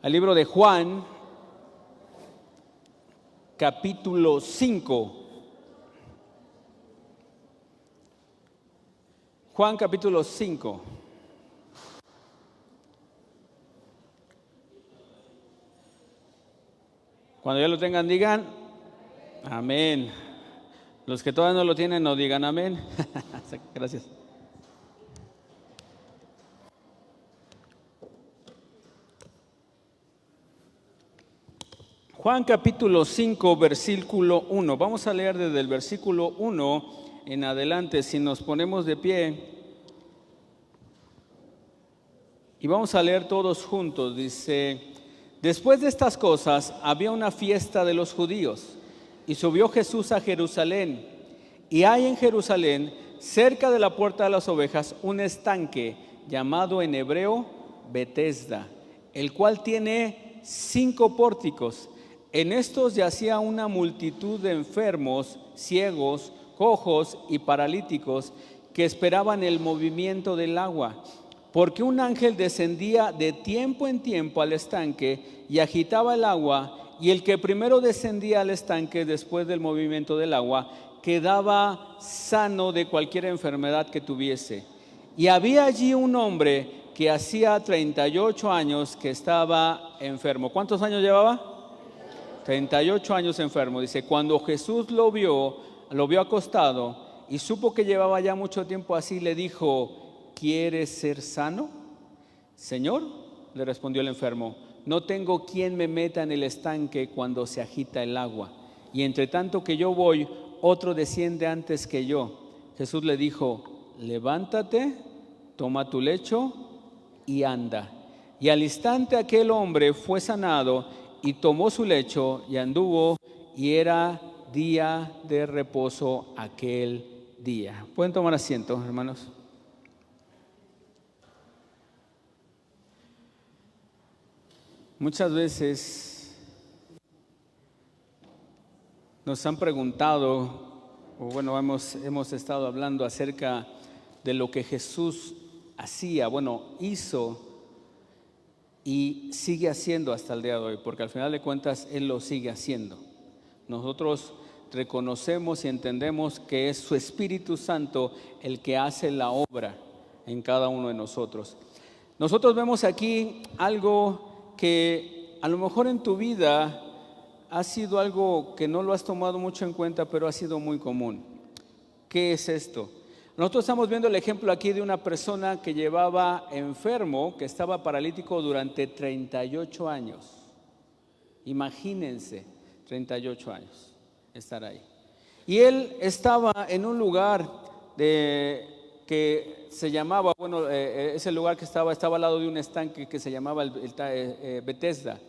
al libro de Juan, capítulo 5. Juan capítulo 5. Cuando ya lo tengan, digan amén. Los que todavía no lo tienen, no digan amén. Gracias. Juan capítulo 5, versículo 1. Vamos a leer desde el versículo 1 en adelante, si nos ponemos de pie. Y vamos a leer todos juntos. Dice: después de estas cosas había una fiesta de los judíos, y subió Jesús a Jerusalén. Y hay en Jerusalén, cerca de la puerta de las ovejas, un estanque llamado en hebreo Betesda, el cual tiene 5 pórticos. En estos yacía una multitud de enfermos, ciegos, cojos y paralíticos que esperaban el movimiento del agua, porque un ángel descendía de tiempo en tiempo al estanque y agitaba el agua, y el que primero descendía al estanque después del movimiento del agua quedaba sano de cualquier enfermedad que tuviese. Y había allí un hombre que hacía 38 años que estaba enfermo. ¿Cuántos años llevaba? 38 años enfermo. Dice: cuando Jesús lo vio acostado y supo que llevaba ya mucho tiempo así, le dijo: ¿quieres ser sano? Señor, le respondió el enfermo, no tengo quien me meta en el estanque cuando se agita el agua, y entre tanto que yo voy, otro desciende antes que yo. Jesús le dijo: levántate, toma tu lecho y anda. Y al instante aquel hombre fue sanado y tomó su lecho y anduvo, y era día de reposo aquel día. Pueden tomar asiento, hermanos. Muchas veces nos han preguntado, o bueno, hemos estado hablando acerca de lo que Jesús hacía, hizo y sigue haciendo hasta el día de hoy, porque al final de cuentas Él lo sigue haciendo. Nosotros reconocemos y entendemos que es su Espíritu Santo el que hace la obra en cada uno de nosotros. Nosotros vemos aquí algo que a lo mejor en tu vida ha sido algo que no lo has tomado mucho en cuenta, pero ha sido muy común. ¿Qué es esto? Nosotros estamos viendo el ejemplo aquí de una persona que llevaba enfermo, que estaba paralítico durante 38 años. Imagínense, 38 años estar ahí. Y él estaba en un lugar que se llamaba, ese lugar que estaba al lado de un estanque que se llamaba Betesda.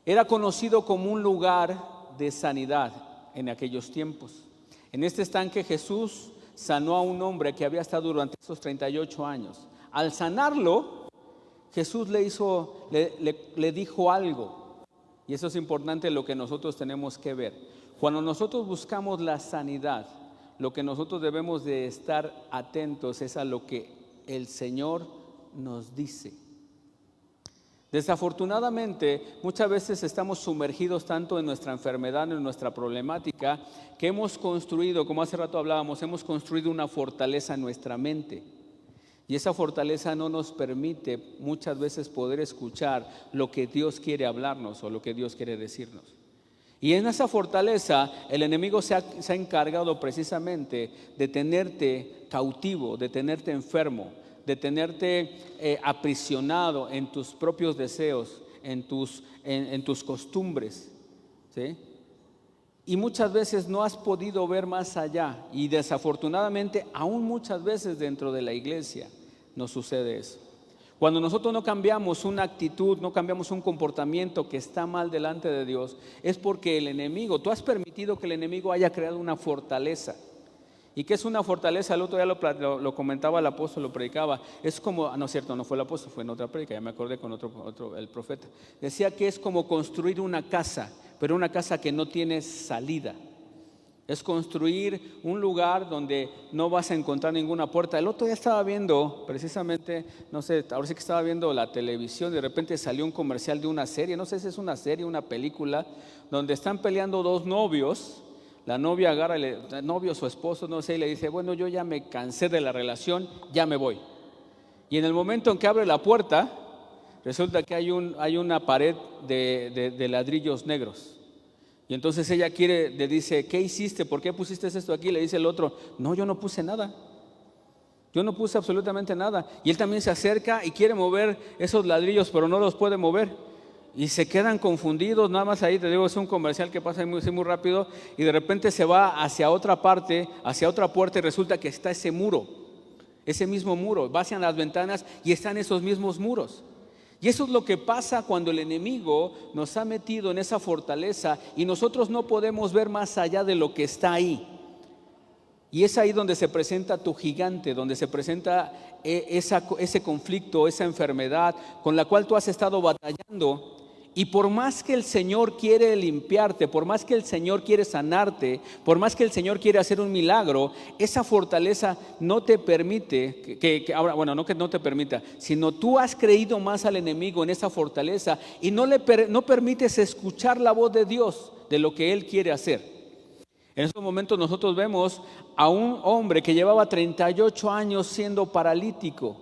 Era conocido como un lugar de sanidad en aquellos tiempos. En este estanque Jesús sanó a un hombre que había estado durante esos 38 años. Al sanarlo, Jesús le dijo algo, y eso es importante, lo que nosotros tenemos que ver. Cuando nosotros buscamos la sanidad, lo que nosotros debemos de estar atentos es a lo que el Señor nos dice. Desafortunadamente, muchas veces estamos sumergidos tanto en nuestra enfermedad, en nuestra problemática, que hemos construido, como hace rato hablábamos, hemos construido una fortaleza en nuestra mente. Y esa fortaleza no nos permite muchas veces poder escuchar lo que Dios quiere hablarnos o lo que Dios quiere decirnos. Y en esa fortaleza el enemigo se ha encargado precisamente de tenerte cautivo, de tenerte enfermo, de tenerte aprisionado en tus propios deseos, en tus costumbres, ¿sí? Y muchas veces no has podido ver más allá, y desafortunadamente aún muchas veces dentro de la iglesia nos sucede eso. Cuando nosotros no cambiamos una actitud, no cambiamos un comportamiento que está mal delante de Dios, es porque el enemigo, tú has permitido que el enemigo haya creado una fortaleza. ¿Y qué es una fortaleza? El otro día lo comentaba el apóstol, lo predicaba. Es como, no es cierto, no fue el apóstol, fue en otra predica, ya me acordé con otro el profeta. Decía que es como construir una casa, pero una casa que no tiene salida. Es construir un lugar donde no vas a encontrar ninguna puerta. El otro día estaba viendo, precisamente, no sé, ahora sí que estaba viendo la televisión, de repente salió un comercial de una serie, no sé si es una serie, una película, donde están peleando dos novios. La novia agarra, el novio, su esposo, no sé, y le dice, bueno, yo ya me cansé de la relación, ya me voy. Y en el momento en que abre la puerta, resulta que hay una pared de ladrillos negros. Y entonces ella le dice, ¿qué hiciste? ¿Por qué pusiste esto aquí? Le dice el otro, no, yo no puse nada. Yo no puse absolutamente nada. Y él también se acerca y quiere mover esos ladrillos, pero no los puede mover. Y se quedan confundidos, nada más ahí, te digo, es un comercial que pasa muy rápido, y de repente se va hacia otra parte, hacia otra puerta, y resulta que está ese muro, ese mismo muro, va hacia las ventanas y están esos mismos muros. Y eso es lo que pasa cuando el enemigo nos ha metido en esa fortaleza y nosotros no podemos ver más allá de lo que está ahí. Y es ahí donde se presenta tu gigante, donde se presenta ese conflicto, esa enfermedad con la cual tú has estado batallando. Y por más que el Señor quiere limpiarte, por más que el Señor quiere sanarte, por más que el Señor quiere hacer un milagro, esa fortaleza no te permite, ahora, bueno, no que no te permita, sino tú has creído más al enemigo en esa fortaleza y no permites escuchar la voz de Dios, de lo que Él quiere hacer. En estos momentos nosotros vemos a un hombre que llevaba 38 años siendo paralítico.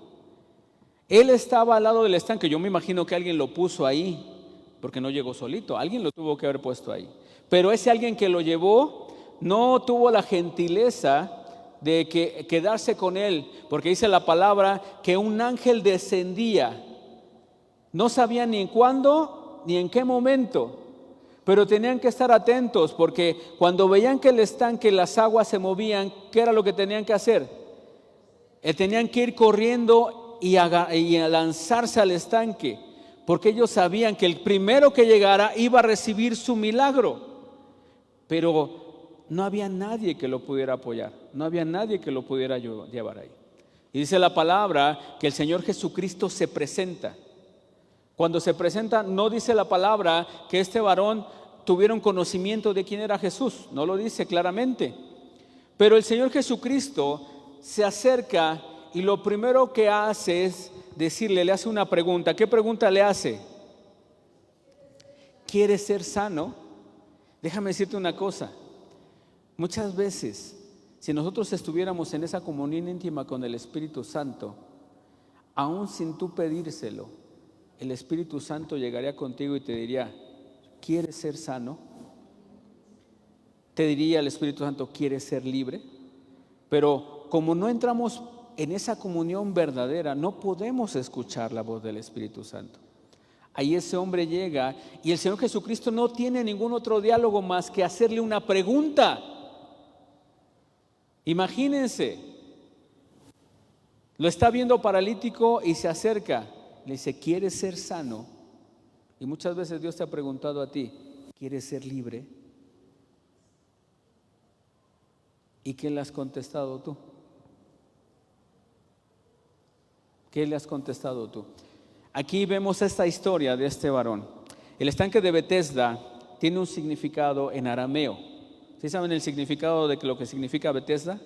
Él estaba al lado del estanque, yo me imagino que alguien lo puso ahí, porque no llegó solito, alguien lo tuvo que haber puesto ahí. Pero ese alguien que lo llevó no tuvo la gentileza de quedarse con él, porque dice la palabra que un ángel descendía. No sabían ni en cuándo ni en qué momento, pero tenían que estar atentos, porque cuando veían que el estanque, las aguas se movían, ¿qué era lo que tenían que hacer? Tenían que ir corriendo y a lanzarse al estanque, porque ellos sabían que el primero que llegara iba a recibir su milagro. Pero no había nadie que lo pudiera apoyar, no había nadie que lo pudiera llevar ahí. Y dice la palabra que el Señor Jesucristo se presenta. Cuando se presenta, no dice la palabra que este varón tuviera un conocimiento de quién era Jesús, no lo dice claramente. Pero el Señor Jesucristo se acerca y lo primero que hace es decirle, le hace una pregunta. ¿Qué pregunta le hace? ¿Quieres ser sano? Déjame decirte una cosa. Muchas veces, si nosotros estuviéramos en esa comunión íntima con el Espíritu Santo, aún sin tú pedírselo, el Espíritu Santo llegaría contigo y te diría, ¿quieres ser sano? Te diría el Espíritu Santo, ¿quieres ser libre? Pero como no entramos en esa comunión verdadera, no podemos escuchar la voz del Espíritu Santo. Ahí ese hombre llega y el Señor Jesucristo no tiene ningún otro diálogo más que hacerle una pregunta. Imagínense, lo está viendo paralítico y se acerca, le dice, ¿quieres ser sano? Y muchas veces Dios te ha preguntado a ti, ¿quieres ser libre? ¿Y qué le has contestado tú? ¿Qué le has contestado tú? Aquí vemos esta historia de este varón. El estanque de Betesda tiene un significado en arameo. ¿Sí saben el significado de lo que significa Betesda?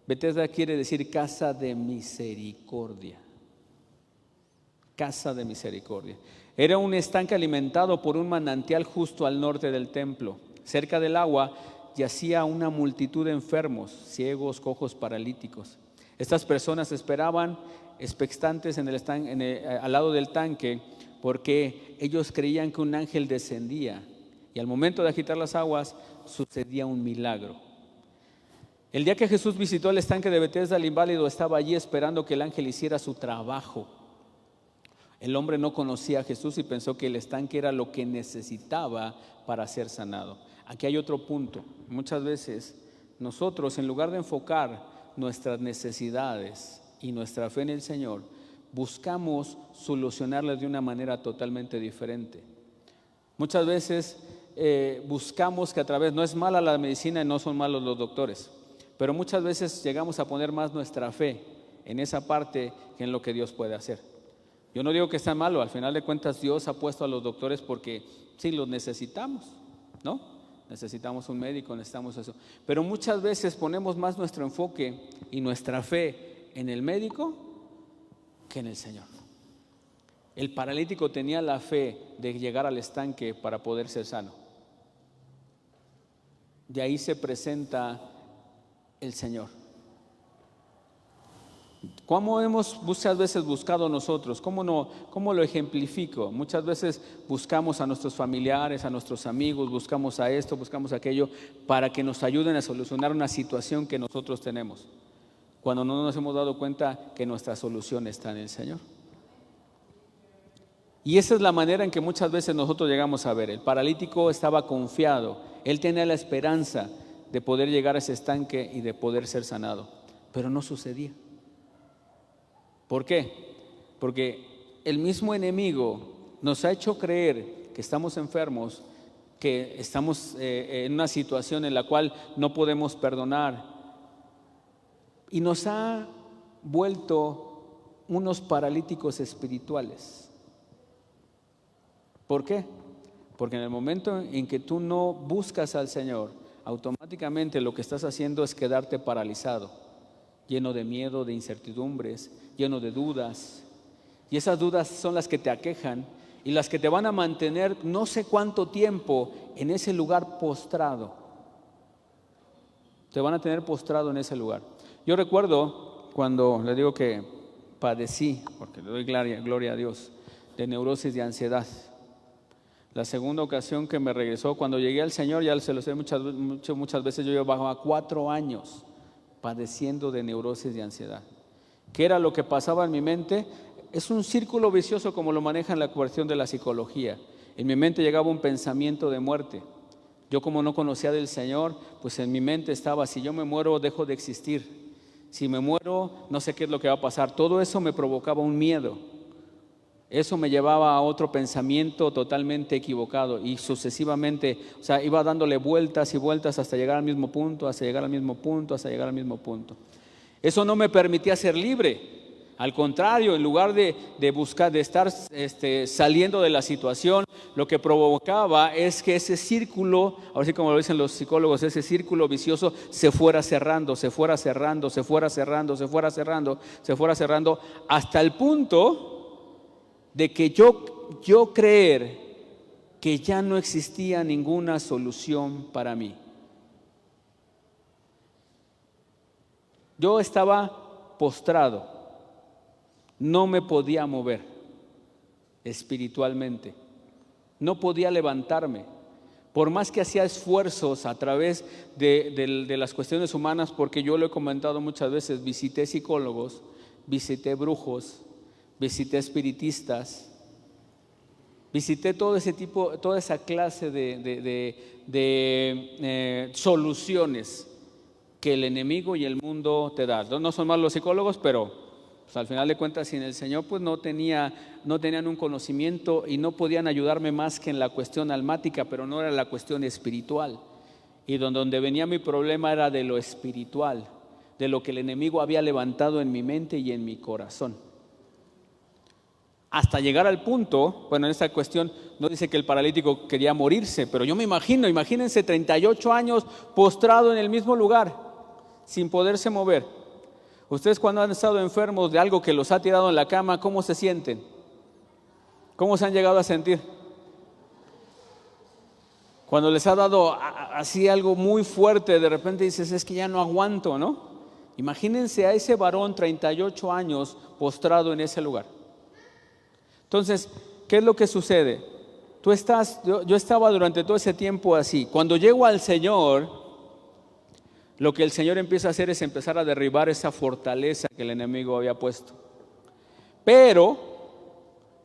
Betesda quiere decir casa de misericordia. Casa de misericordia. Era un estanque alimentado por un manantial justo al norte del templo. Cerca del agua yacía una multitud de enfermos, ciegos, cojos, paralíticos. Estas personas esperaban expectantes al lado del tanque, porque ellos creían que un ángel descendía y al momento de agitar las aguas sucedía un milagro. El día que Jesús visitó el estanque de Betesda, el inválido estaba allí esperando que el ángel hiciera su trabajo. El hombre no conocía a Jesús y pensó que el estanque era lo que necesitaba para ser sanado. Aquí hay otro punto. Muchas veces nosotros, en lugar de enfocar nuestras necesidades y nuestra fe en el Señor, buscamos solucionarlas de una manera totalmente diferente. Muchas veces buscamos que a través, no es mala la medicina y no son malos los doctores, pero muchas veces llegamos a poner más nuestra fe en esa parte que en lo que Dios puede hacer. Yo no digo que está malo, al final de cuentas Dios ha puesto a los doctores porque sí los necesitamos, ¿no? necesitamos un médico, necesitamos eso. Pero muchas veces ponemos más nuestro enfoque y nuestra fe en el médico que en el Señor. El paralítico tenía la fe de llegar al estanque para poder ser sano. De ahí se presenta el Señor. ¿Cómo hemos muchas veces buscado nosotros? ¿Cómo lo ejemplifico? Muchas veces buscamos a nuestros familiares, a nuestros amigos, buscamos a esto, buscamos a aquello para que nos ayuden a solucionar una situación que nosotros tenemos, cuando no nos hemos dado cuenta que nuestra solución está en el Señor. Y esa es la manera en que muchas veces nosotros llegamos a ver. El paralítico estaba confiado, él tenía la esperanza de poder llegar a ese estanque y de poder ser sanado, pero no sucedía. ¿Por qué? Porque el mismo enemigo nos ha hecho creer que estamos enfermos, que estamos en una situación en la cual no podemos perdonar, y nos ha vuelto unos paralíticos espirituales. ¿Por qué? Porque en el momento en que tú no buscas al Señor, automáticamente lo que estás haciendo es quedarte paralizado, lleno de miedo, de incertidumbres, lleno de dudas. Y esas dudas son las que te aquejan y las que te van a mantener no sé cuánto tiempo en ese lugar postrado. Te van a tener postrado en ese lugar. Yo recuerdo cuando le digo que padecí, porque le doy gloria a Dios, de neurosis de ansiedad. La segunda ocasión que me regresó, cuando llegué al Señor, ya se lo sé muchas veces, yo llevaba 4 años padeciendo de neurosis de ansiedad. ¿Qué era lo que pasaba en mi mente? Es un círculo vicioso como lo maneja en la cuestión de la psicología. En mi mente llegaba un pensamiento de muerte. Yo, como no conocía del Señor, pues en mi mente estaba: si yo me muero, dejo de existir. Si me muero, no sé qué es lo que va a pasar. Todo eso me provocaba un miedo. Eso me llevaba a otro pensamiento totalmente equivocado y sucesivamente, o sea, iba dándole vueltas y vueltas hasta llegar al mismo punto, hasta llegar al mismo punto, hasta llegar al mismo punto. Eso no me permitía ser libre. Al contrario, en lugar de buscar, de estar saliendo de la situación, lo que provocaba es que ese círculo, ahora sí como lo dicen los psicólogos, ese círculo vicioso se fuera cerrando, se fuera cerrando, se fuera cerrando, se fuera cerrando, se fuera cerrando, hasta el punto de que yo creer que ya no existía ninguna solución para mí. Yo estaba postrado, no me podía mover espiritualmente, no podía levantarme. Por más que hacía esfuerzos a través de las cuestiones humanas, porque yo lo he comentado muchas veces, visité psicólogos, visité brujos, visité espiritistas, visité todo ese tipo, toda esa clase de soluciones que el enemigo y el mundo te dan. No son malos los psicólogos, pero pues, al final de cuentas, sin el Señor, pues no tenían un conocimiento y no podían ayudarme más que en la cuestión almática, pero no era la cuestión espiritual. Y donde venía mi problema era de lo espiritual, de lo que el enemigo había levantado en mi mente y en mi corazón. Hasta llegar al punto, bueno, en esta cuestión no dice que el paralítico quería morirse, pero yo me imagínense 38 años postrado en el mismo lugar, sin poderse mover. Ustedes, cuando han estado enfermos de algo que los ha tirado en la cama, ¿cómo se sienten? ¿Cómo se han llegado a sentir? Cuando les ha dado así algo muy fuerte, de repente dices: es que ya no aguanto, ¿no? Imagínense a ese varón 38 años postrado en ese lugar. Entonces, ¿qué es lo que sucede? Yo estaba durante todo ese tiempo así. Cuando llego al Señor, lo que el Señor empieza a hacer es empezar a derribar esa fortaleza que el enemigo había puesto. Pero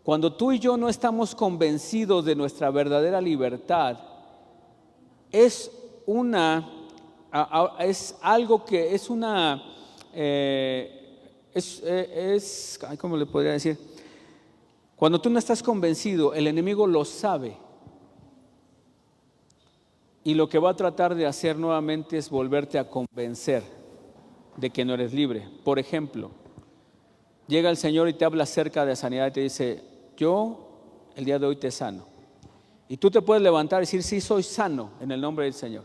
cuando tú y yo no estamos convencidos de nuestra verdadera libertad, es algo que es una, ¿cómo le podría decir? Cuando tú no estás convencido, el enemigo lo sabe. Y lo que va a tratar de hacer nuevamente es volverte a convencer de que no eres libre. Por ejemplo, llega el Señor y te habla acerca de sanidad y te dice: yo el día de hoy te sano. Y tú te puedes levantar y decir, sí, soy sano en el nombre del Señor.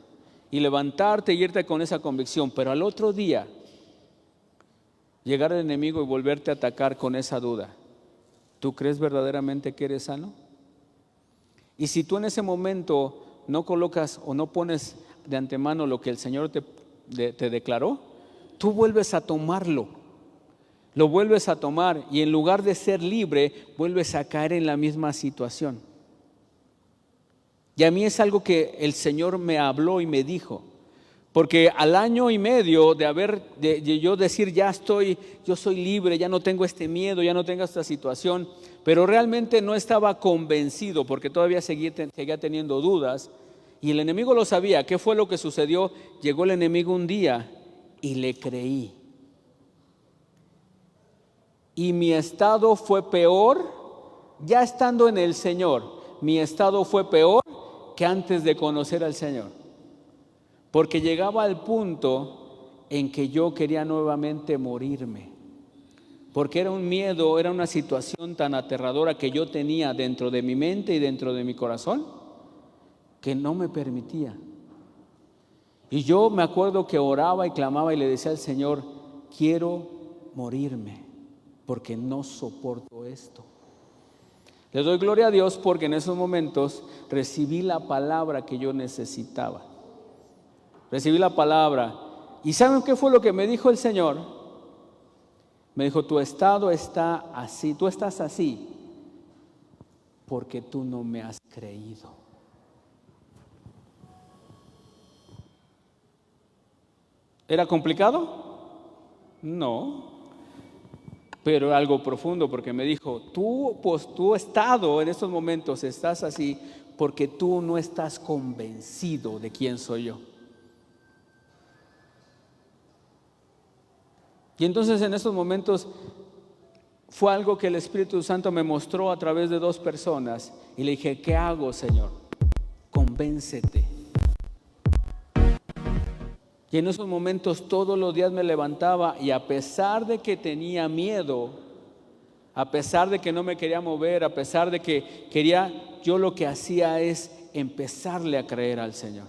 Y levantarte y irte con esa convicción. Pero al otro día, llegar el enemigo y volverte a atacar con esa duda. ¿Tú crees verdaderamente que eres sano? Y si tú en ese momento no colocas o no pones de antemano lo que el Señor te declaró, tú vuelves a tomarlo, lo vuelves a tomar y en lugar de ser libre, vuelves a caer en la misma situación. Y a mí es algo que el Señor me habló y me dijo, porque al año y medio de yo decir yo soy libre, ya no tengo este miedo, ya no tengo esta situación, pero realmente no estaba convencido porque todavía seguía teniendo dudas y el enemigo lo sabía. ¿Qué fue lo que sucedió? Llegó el enemigo un día y le creí. Y mi estado fue peor, ya estando en el Señor, mi estado fue peor que antes de conocer al Señor. Porque llegaba al punto en que yo quería nuevamente morirme. Porque era un miedo, era una situación tan aterradora que yo tenía dentro de mi mente y dentro de mi corazón, que no me permitía. Y yo me acuerdo que oraba y clamaba y le decía al Señor, quiero morirme, porque no soporto esto. Le doy gloria a Dios porque en esos momentos recibí la palabra que yo necesitaba. Recibí la palabra. ¿Y saben qué fue lo que me dijo el Señor? Me dijo, tu estado está así, tú estás así porque tú no me has creído. ¿Era complicado? No. Pero algo profundo porque me dijo, tu estado en estos momentos estás así porque tú no estás convencido de quién soy yo. Y entonces en esos momentos fue algo que el Espíritu Santo me mostró a través de dos personas y le dije, ¿qué hago, Señor? Convéncete. Y en esos momentos todos los días me levantaba y a pesar de que tenía miedo, a pesar de que no me quería mover, a pesar de que yo lo que hacía es empezarle a creer al Señor.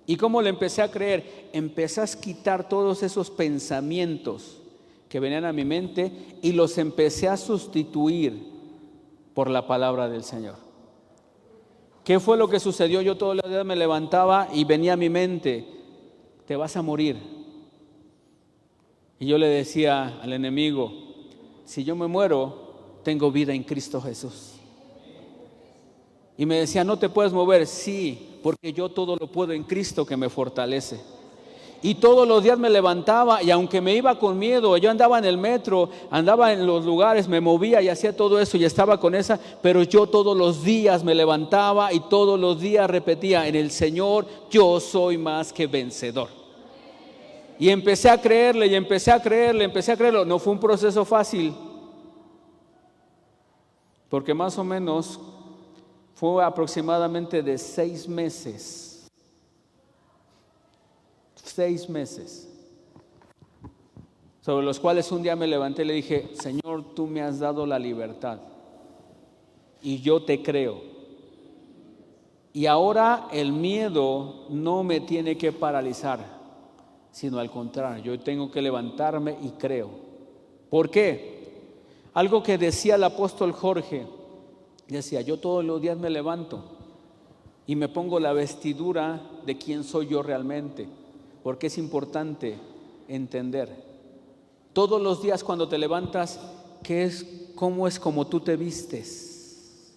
¿Y cómo le empecé a creer? Empecé a quitar todos esos pensamientos que venían a mi mente y los empecé a sustituir por la palabra del Señor. ¿Qué fue lo que sucedió? Yo todos los días me levantaba y venía a mi mente, te vas a morir. Y yo le decía al enemigo, si yo me muero, tengo vida en Cristo Jesús. Y me decía, no te puedes mover. Sí, porque yo todo lo puedo en Cristo que me fortalece. Y todos los días me levantaba y aunque me iba con miedo, yo andaba en el metro, andaba en los lugares, me movía y hacía todo eso y estaba con esa, pero yo todos los días me levantaba y todos los días repetía, en el Señor yo soy más que vencedor. Y empecé a creerle y empecé a creerlo. No fue un proceso fácil, porque más o menos fue aproximadamente de 6 meses. 6 meses. Sobre los cuales un día me levanté y le dije, Señor, tú me has dado la libertad y yo te creo. Y ahora el miedo no me tiene que paralizar, sino al contrario, yo tengo que levantarme y creo. ¿Por qué? Algo que decía el apóstol Jorge, decía, yo todos los días me levanto y me pongo la vestidura de quién soy yo realmente, porque es importante entender. Todos los días cuando te levantas, ¿cómo es como tú te vistes?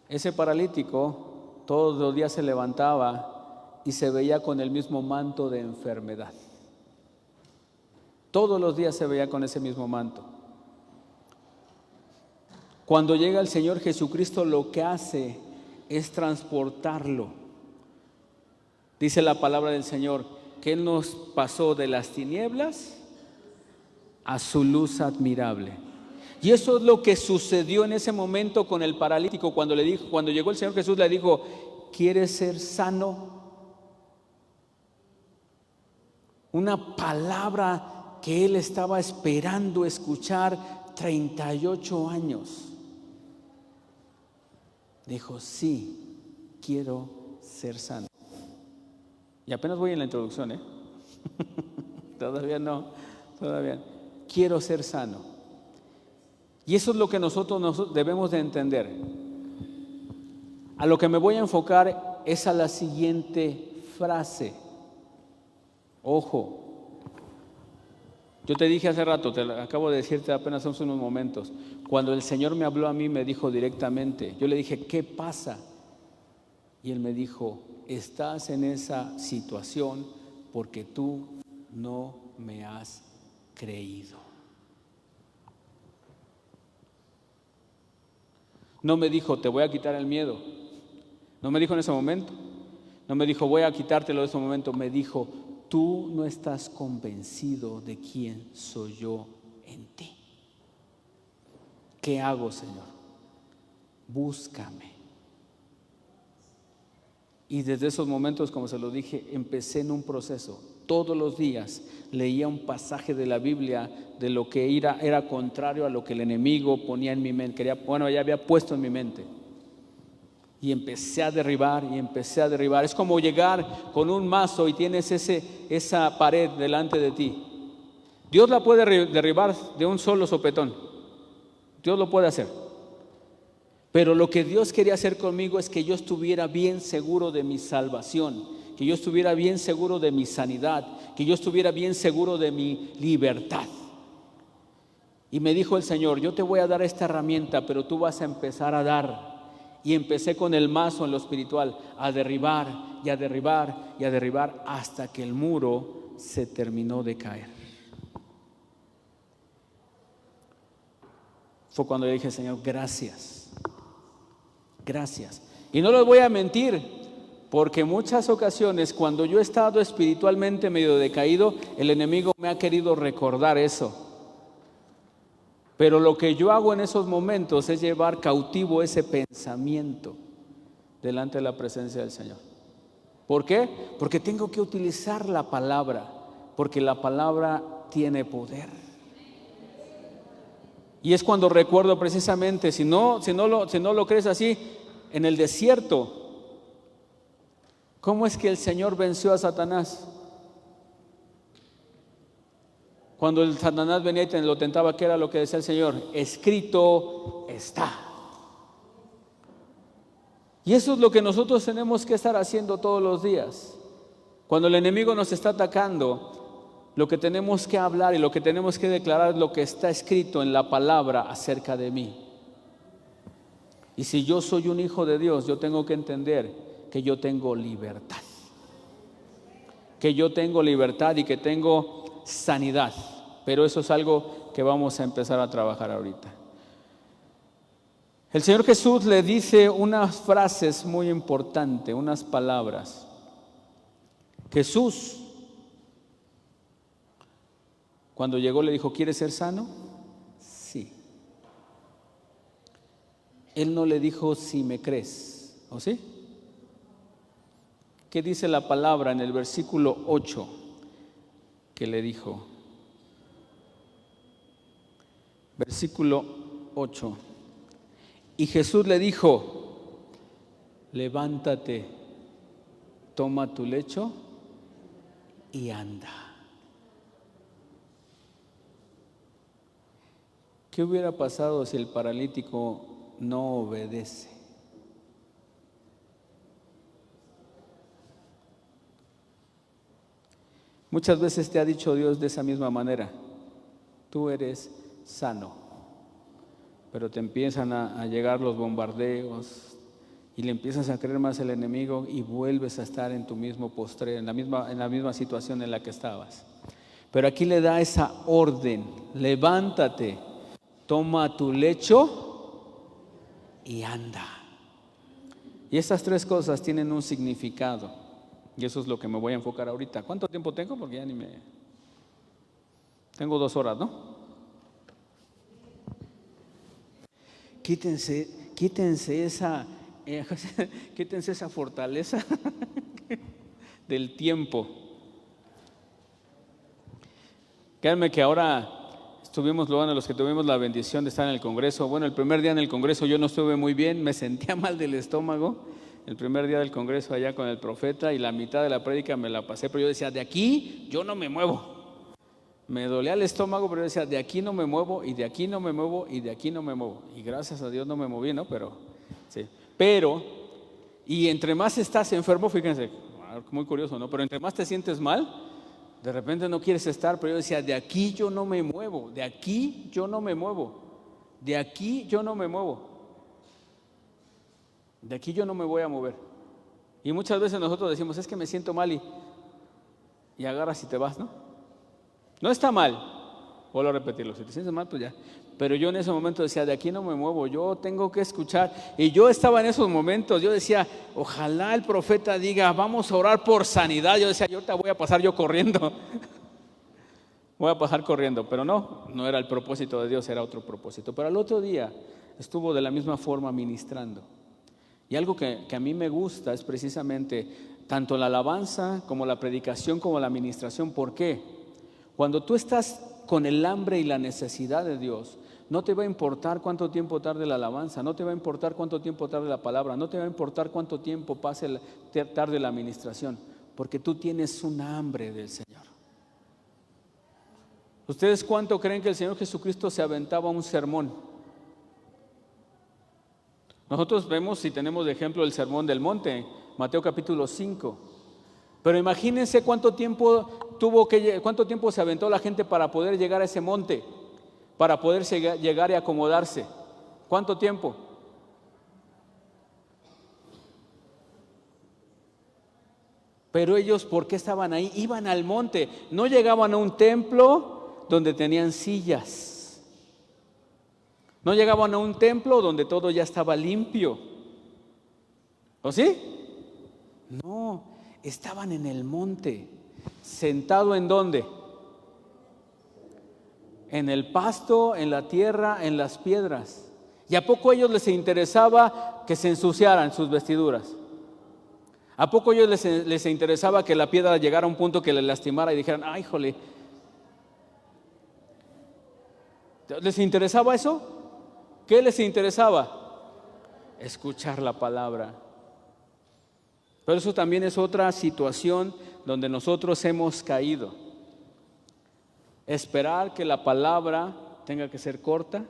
Ese paralítico todos los días se levantaba y se veía con el mismo manto de enfermedad. Todos los días se veía con ese mismo manto. Cuando llega el Señor Jesucristo, lo que hace es transportarlo. Dice la palabra del Señor que Él nos pasó de las tinieblas a su luz admirable. Y eso es lo que sucedió en ese momento con el paralítico cuando llegó el Señor Jesús, le dijo, ¿quieres ser sano? Una palabra que él estaba esperando escuchar 38 años. dijo, sí, quiero ser sano. Y apenas voy en la introducción, Todavía no, todavía. Quiero ser sano. Y eso es lo que nosotros debemos de entender. A lo que me voy a enfocar es a la siguiente frase. Ojo. Yo te dije hace rato, acabo de decirte apenas hace unos momentos, cuando el Señor me habló a mí, me dijo directamente, yo le dije, ¿qué pasa? Y Él me dijo, estás en esa situación porque tú no me has creído. No me dijo, te voy a quitar el miedo. No me dijo en ese momento. No me dijo, voy a quitártelo en ese momento. Me dijo, tú no estás convencido de quién soy yo en ti. ¿Qué hago, Señor? Búscame. Y desde esos momentos, como se lo dije, empecé en un proceso. Todos los días leía un pasaje de la Biblia de lo que era contrario a lo que el enemigo ponía en mi mente. Ya había puesto en mi mente. Y empecé a derribar y empecé a derribar. Es como llegar con un mazo y tienes esa pared delante de ti. Dios la puede derribar de un solo sopetón. Dios lo puede hacer. Pero lo que Dios quería hacer conmigo es que yo estuviera bien seguro de mi salvación, que yo estuviera bien seguro de mi sanidad, que yo estuviera bien seguro de mi libertad. Y me dijo el Señor, yo te voy a dar esta herramienta, pero tú vas a empezar a dar. Y empecé con el mazo en lo espiritual, a derribar y a derribar y a derribar hasta que el muro se terminó de caer. Fue cuando yo dije, Señor, gracias, gracias. Y no les voy a mentir, porque muchas ocasiones cuando yo he estado espiritualmente medio decaído, el enemigo me ha querido recordar eso. Pero lo que yo hago en esos momentos es llevar cautivo ese pensamiento delante de la presencia del Señor. ¿Por qué? Porque tengo que utilizar la palabra, porque la palabra tiene poder. Y es cuando recuerdo precisamente, si no lo crees así, en el desierto, ¿cómo es que el Señor venció a Satanás? Cuando el Satanás venía y lo tentaba, ¿qué era lo que decía el Señor? Escrito está. Y eso es lo que nosotros tenemos que estar haciendo todos los días. Cuando el enemigo nos está atacando, lo que tenemos que hablar y lo que tenemos que declarar es lo que está escrito en la palabra acerca de mí. Y si yo soy un hijo de Dios, yo tengo que entender que yo tengo libertad. Que yo tengo libertad y que tengo sanidad, pero eso es algo que vamos a empezar a trabajar ahorita. El Señor Jesús le dice unas frases muy importantes, unas palabras. Jesús, cuando llegó le dijo, ¿quieres ser sano? Sí. Él no le dijo, si me crees, ¿o sí? ¿Qué dice la palabra en el versículo 8? Que le dijo, versículo 8, y Jesús le dijo, levántate, toma tu lecho y anda. ¿Qué hubiera pasado si el paralítico no obedece? Muchas veces te ha dicho Dios de esa misma manera, tú eres sano, pero te empiezan a llegar los bombardeos y le empiezas a creer más al enemigo y vuelves a estar en tu mismo postrero, en la misma situación en la que estabas. Pero aquí le da esa orden, levántate, toma tu lecho y anda. Y estas tres cosas tienen un significado. Y eso es lo que me voy a enfocar ahorita. ¿Cuánto tiempo tengo? Porque ya Tengo 2 horas, ¿no? Quítense esa fortaleza del tiempo. Créanme que ahora Estuvimos, bueno, los que tuvimos la bendición de estar en el Congreso. Bueno, el primer día en el Congreso yo no estuve muy bien, me sentía mal del estómago. El primer día del Congreso allá con el profeta y la mitad de la prédica me la pasé, pero yo decía, de aquí yo no me muevo. Me dolía el estómago, pero yo decía, de aquí no me muevo, y de aquí no me muevo, y de aquí no me muevo. Y gracias a Dios no me moví, ¿no? Pero, sí. Pero, y entre más estás enfermo, fíjense, muy curioso, ¿no? Pero entre más te sientes mal, de repente no quieres estar, pero yo decía, de aquí yo no me muevo, de aquí yo no me muevo, de aquí yo no me muevo, de aquí yo no me voy a mover. Y muchas veces nosotros decimos, es que me siento mal y agarras y te vas, ¿no? No está mal, vuelvo a repetirlo, si te sientes mal, pues ya. Pero yo en ese momento decía, de aquí no me muevo, yo tengo que escuchar. Y yo estaba en esos momentos, yo decía, ojalá el profeta diga, vamos a orar por sanidad. Yo decía, yo ahorita voy a pasar yo corriendo. Voy a pasar corriendo, pero no era el propósito de Dios, era otro propósito. Pero al otro día estuvo de la misma forma ministrando. Y algo que a mí me gusta es precisamente tanto la alabanza como la predicación como la ministración. ¿Por qué? Cuando tú estás con el hambre y la necesidad de Dios, no te va a importar cuánto tiempo tarde la alabanza, no te va a importar cuánto tiempo tarde la palabra, no te va a importar cuánto tiempo tarde la administración, porque tú tienes un hambre del Señor. ¿Ustedes cuánto creen que el Señor Jesucristo se aventaba un sermón? Nosotros vemos y tenemos de ejemplo el sermón del monte, Mateo capítulo 5. Pero imagínense cuánto tiempo se aventó la gente para poder llegar a ese monte, para poder llegar y acomodarse. ¿Cuánto tiempo? Pero ellos, ¿por qué estaban ahí? Iban al monte, no llegaban a un templo donde tenían sillas. No llegaban a un templo donde todo ya estaba limpio. ¿O sí? No, estaban en el monte, sentado ¿en dónde? En el pasto, en la tierra, en las piedras. ¿Y a poco a ellos les interesaba que se ensuciaran sus vestiduras? ¿A poco a ellos les interesaba que la piedra llegara a un punto que les lastimara y dijeran, ay, jole? ¿Les interesaba eso? ¿Qué les interesaba? Escuchar la palabra. Pero eso también es otra situación donde nosotros hemos caído. Esperar que la palabra tenga que ser corta,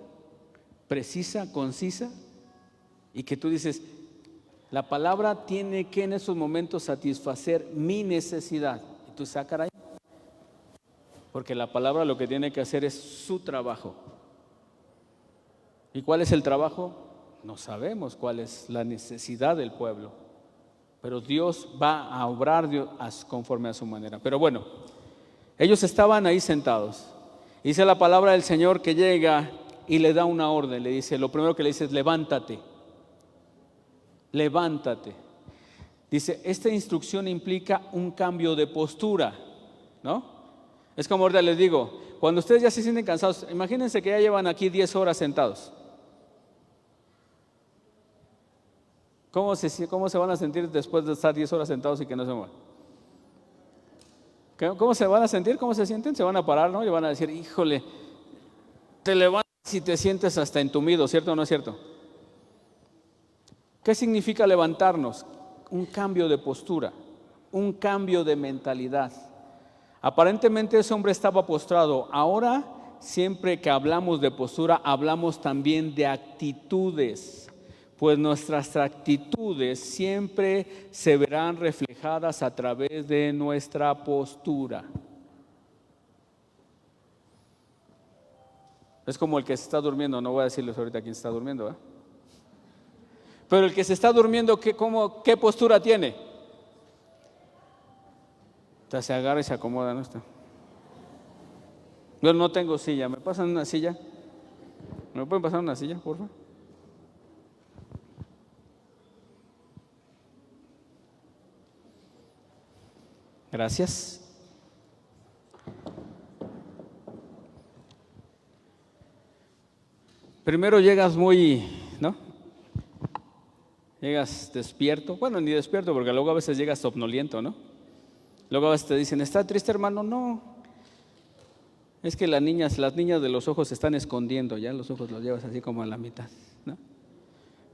precisa, concisa, y que tú dices, la palabra tiene que en esos momentos satisfacer mi necesidad. Y tú sácara ahí. Porque la palabra lo que tiene que hacer es su trabajo. ¿Y cuál es el trabajo? No sabemos cuál es la necesidad del pueblo. Pero Dios va a obrar conforme a su manera. Pero bueno, ellos estaban ahí sentados. Dice la palabra del Señor que llega y le da una orden. Le dice, lo primero que le dice es levántate. Levántate. Dice, esta instrucción implica un cambio de postura, ¿no? Es como ahorita les digo, cuando ustedes ya se sienten cansados, imagínense que ya llevan aquí 10 horas sentados. ¿Cómo se van a sentir después de estar 10 horas sentados y que no se muevan? ¿Cómo se van a sentir? ¿Cómo se sienten? Se van a parar, ¿no? Y van a decir, híjole, te levantas y te sientes hasta entumido, ¿cierto o no es cierto? ¿Qué significa levantarnos? Un cambio de postura, un cambio de mentalidad. Aparentemente ese hombre estaba postrado. Ahora, siempre que hablamos de postura, hablamos también de actitudes. Pues nuestras actitudes siempre se verán reflejadas a través de nuestra postura. Es como el que se está durmiendo, no voy a decirles ahorita quién está durmiendo, ¿eh? Pero el que se está durmiendo, ¿qué postura tiene? Entonces se agarra y se acomoda, ¿no? Yo no tengo silla, ¿me pasan una silla? ¿Me pueden pasar una silla, por favor? Gracias. Primero llegas ¿no? Llegas despierto. Bueno, ni despierto, porque luego a veces llegas somnoliento, ¿no? Luego a veces te dicen, ¿está triste, hermano? No. Es que las niñas de los ojos se están escondiendo, ya los ojos los llevas así como a la mitad, ¿no?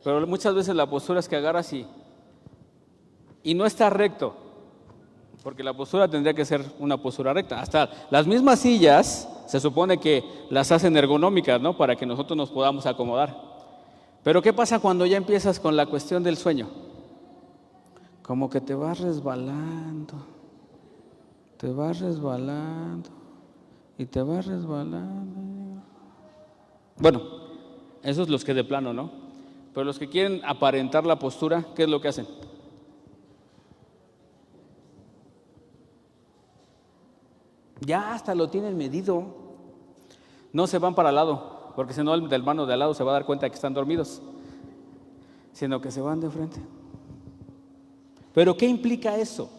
Pero muchas veces la postura es que agarras y no está recto, porque la postura tendría que ser una postura recta. Hasta las mismas sillas se supone que las hacen ergonómicas, ¿no? Para que nosotros nos podamos acomodar. Pero ¿qué pasa cuando ya empiezas con la cuestión del sueño? Como que te vas resbalando y te vas resbalando. Bueno, esos los que de plano, ¿no? Pero los que quieren aparentar la postura, ¿qué es lo que hacen? Ya hasta lo tienen medido. No se van para al lado, porque si no el del hermano de al lado se va a dar cuenta que están dormidos, sino que se van de frente. ¿Pero qué implica eso?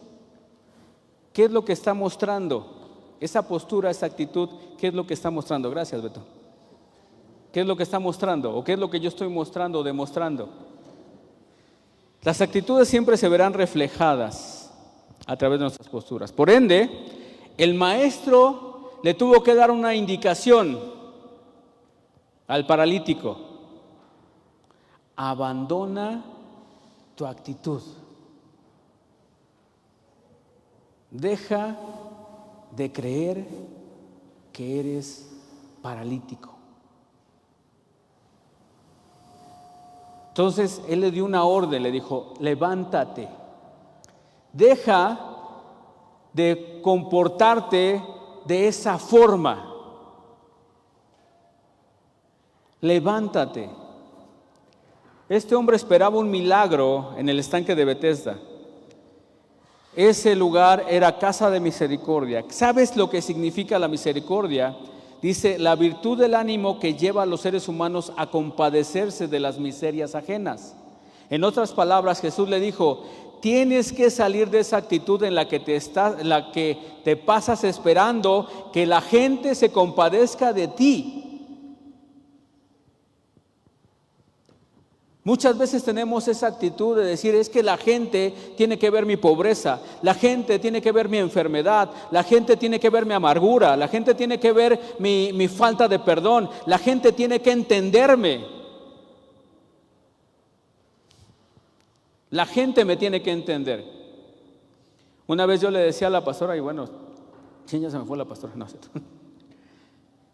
¿Qué es lo que está mostrando? Esa postura, esa actitud, ¿qué es lo que está mostrando? Gracias, Beto. ¿Qué es lo que está mostrando? ¿O qué es lo que yo estoy mostrando o demostrando? Las actitudes siempre se verán reflejadas a través de nuestras posturas. Por ende, el maestro le tuvo que dar una indicación al paralítico: abandona tu actitud. Deja de creer que eres paralítico. Entonces él le dio una orden, le dijo: levántate, deja de comportarte de esa forma, levántate. Este hombre esperaba un milagro en el estanque de Betesda. Ese lugar era casa de misericordia. ¿Sabes lo que significa la misericordia? Dice: la virtud del ánimo que lleva a los seres humanos a compadecerse de las miserias ajenas. En otras palabras, Jesús le dijo: tienes que salir de esa actitud en la que te pasas esperando que la gente se compadezca de ti. Muchas veces tenemos esa actitud de decir: es que la gente tiene que ver mi pobreza, la gente tiene que ver mi enfermedad, la gente tiene que ver mi amargura, la gente tiene que ver mi falta de perdón, la gente tiene que entenderme. La gente me tiene que entender. Una vez yo le decía a la pastora, y bueno, ya se me fue la pastora, no sé.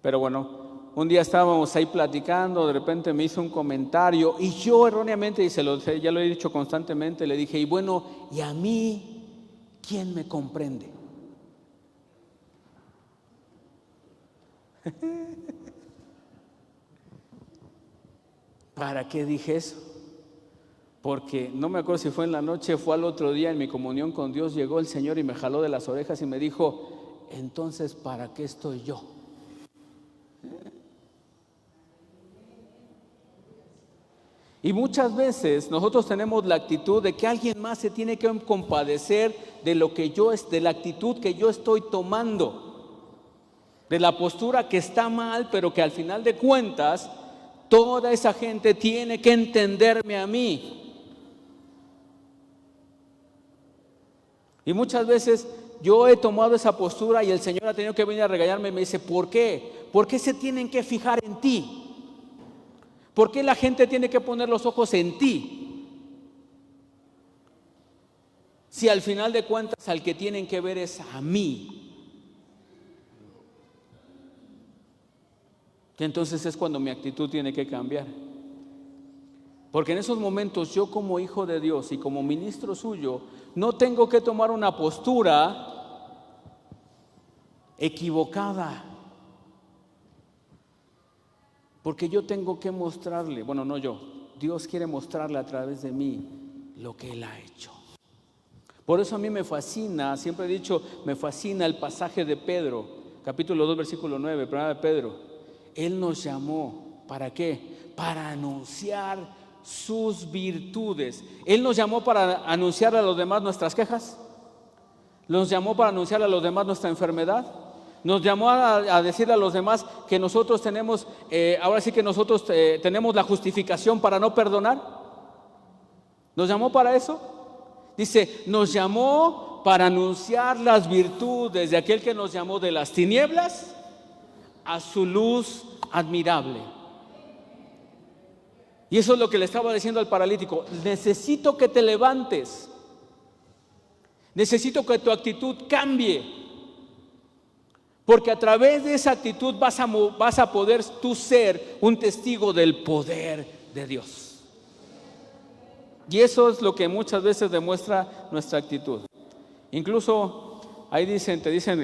Pero bueno, un día estábamos ahí platicando, de repente me hizo un comentario y yo erróneamente, y ya lo he dicho constantemente, le dije: y bueno, ¿y a mí quién me comprende? ¿Para qué dije eso? Porque no me acuerdo si fue en la noche, fue al otro día en mi comunión con Dios, llegó el Señor y me jaló de las orejas y me dijo: entonces, ¿para qué estoy yo? Y muchas veces nosotros tenemos la actitud de que alguien más se tiene que compadecer de la actitud que yo estoy tomando, de la postura que está mal, pero que al final de cuentas toda esa gente tiene que entenderme a mí. Y muchas veces yo he tomado esa postura y el Señor ha tenido que venir a regañarme y me dice: ¿por qué? ¿Por qué se tienen que fijar en ti? ¿Por qué la gente tiene que poner los ojos en ti? Si al final de cuentas al que tienen que ver es a mí. Entonces es cuando mi actitud tiene que cambiar. Porque en esos momentos yo, como hijo de Dios y como ministro suyo, no tengo que tomar una postura equivocada. Porque yo tengo que mostrarle, bueno, no yo, Dios quiere mostrarle a través de mí lo que Él ha hecho. Por eso a mí me fascina, siempre he dicho, me fascina el pasaje de Pedro, capítulo 2, versículo 9, primera de Pedro. Él nos llamó, ¿para qué? Para anunciar sus virtudes. Él nos llamó para anunciar a los demás nuestras quejas. Nos llamó para anunciar a los demás nuestra enfermedad. Nos llamó a decirle a los demás que nosotros tenemos, ahora sí que nosotros tenemos la justificación para no perdonar. ¿Nos llamó para eso? Dice: nos llamó para anunciar las virtudes de aquel que nos llamó de las tinieblas a su luz admirable. Y eso es lo que le estaba diciendo al paralítico. Necesito que te levantes. Necesito que tu actitud cambie. Porque a través de esa actitud vas a poder tú ser un testigo del poder de Dios. Y eso es lo que muchas veces demuestra nuestra actitud. Incluso ahí te dicen,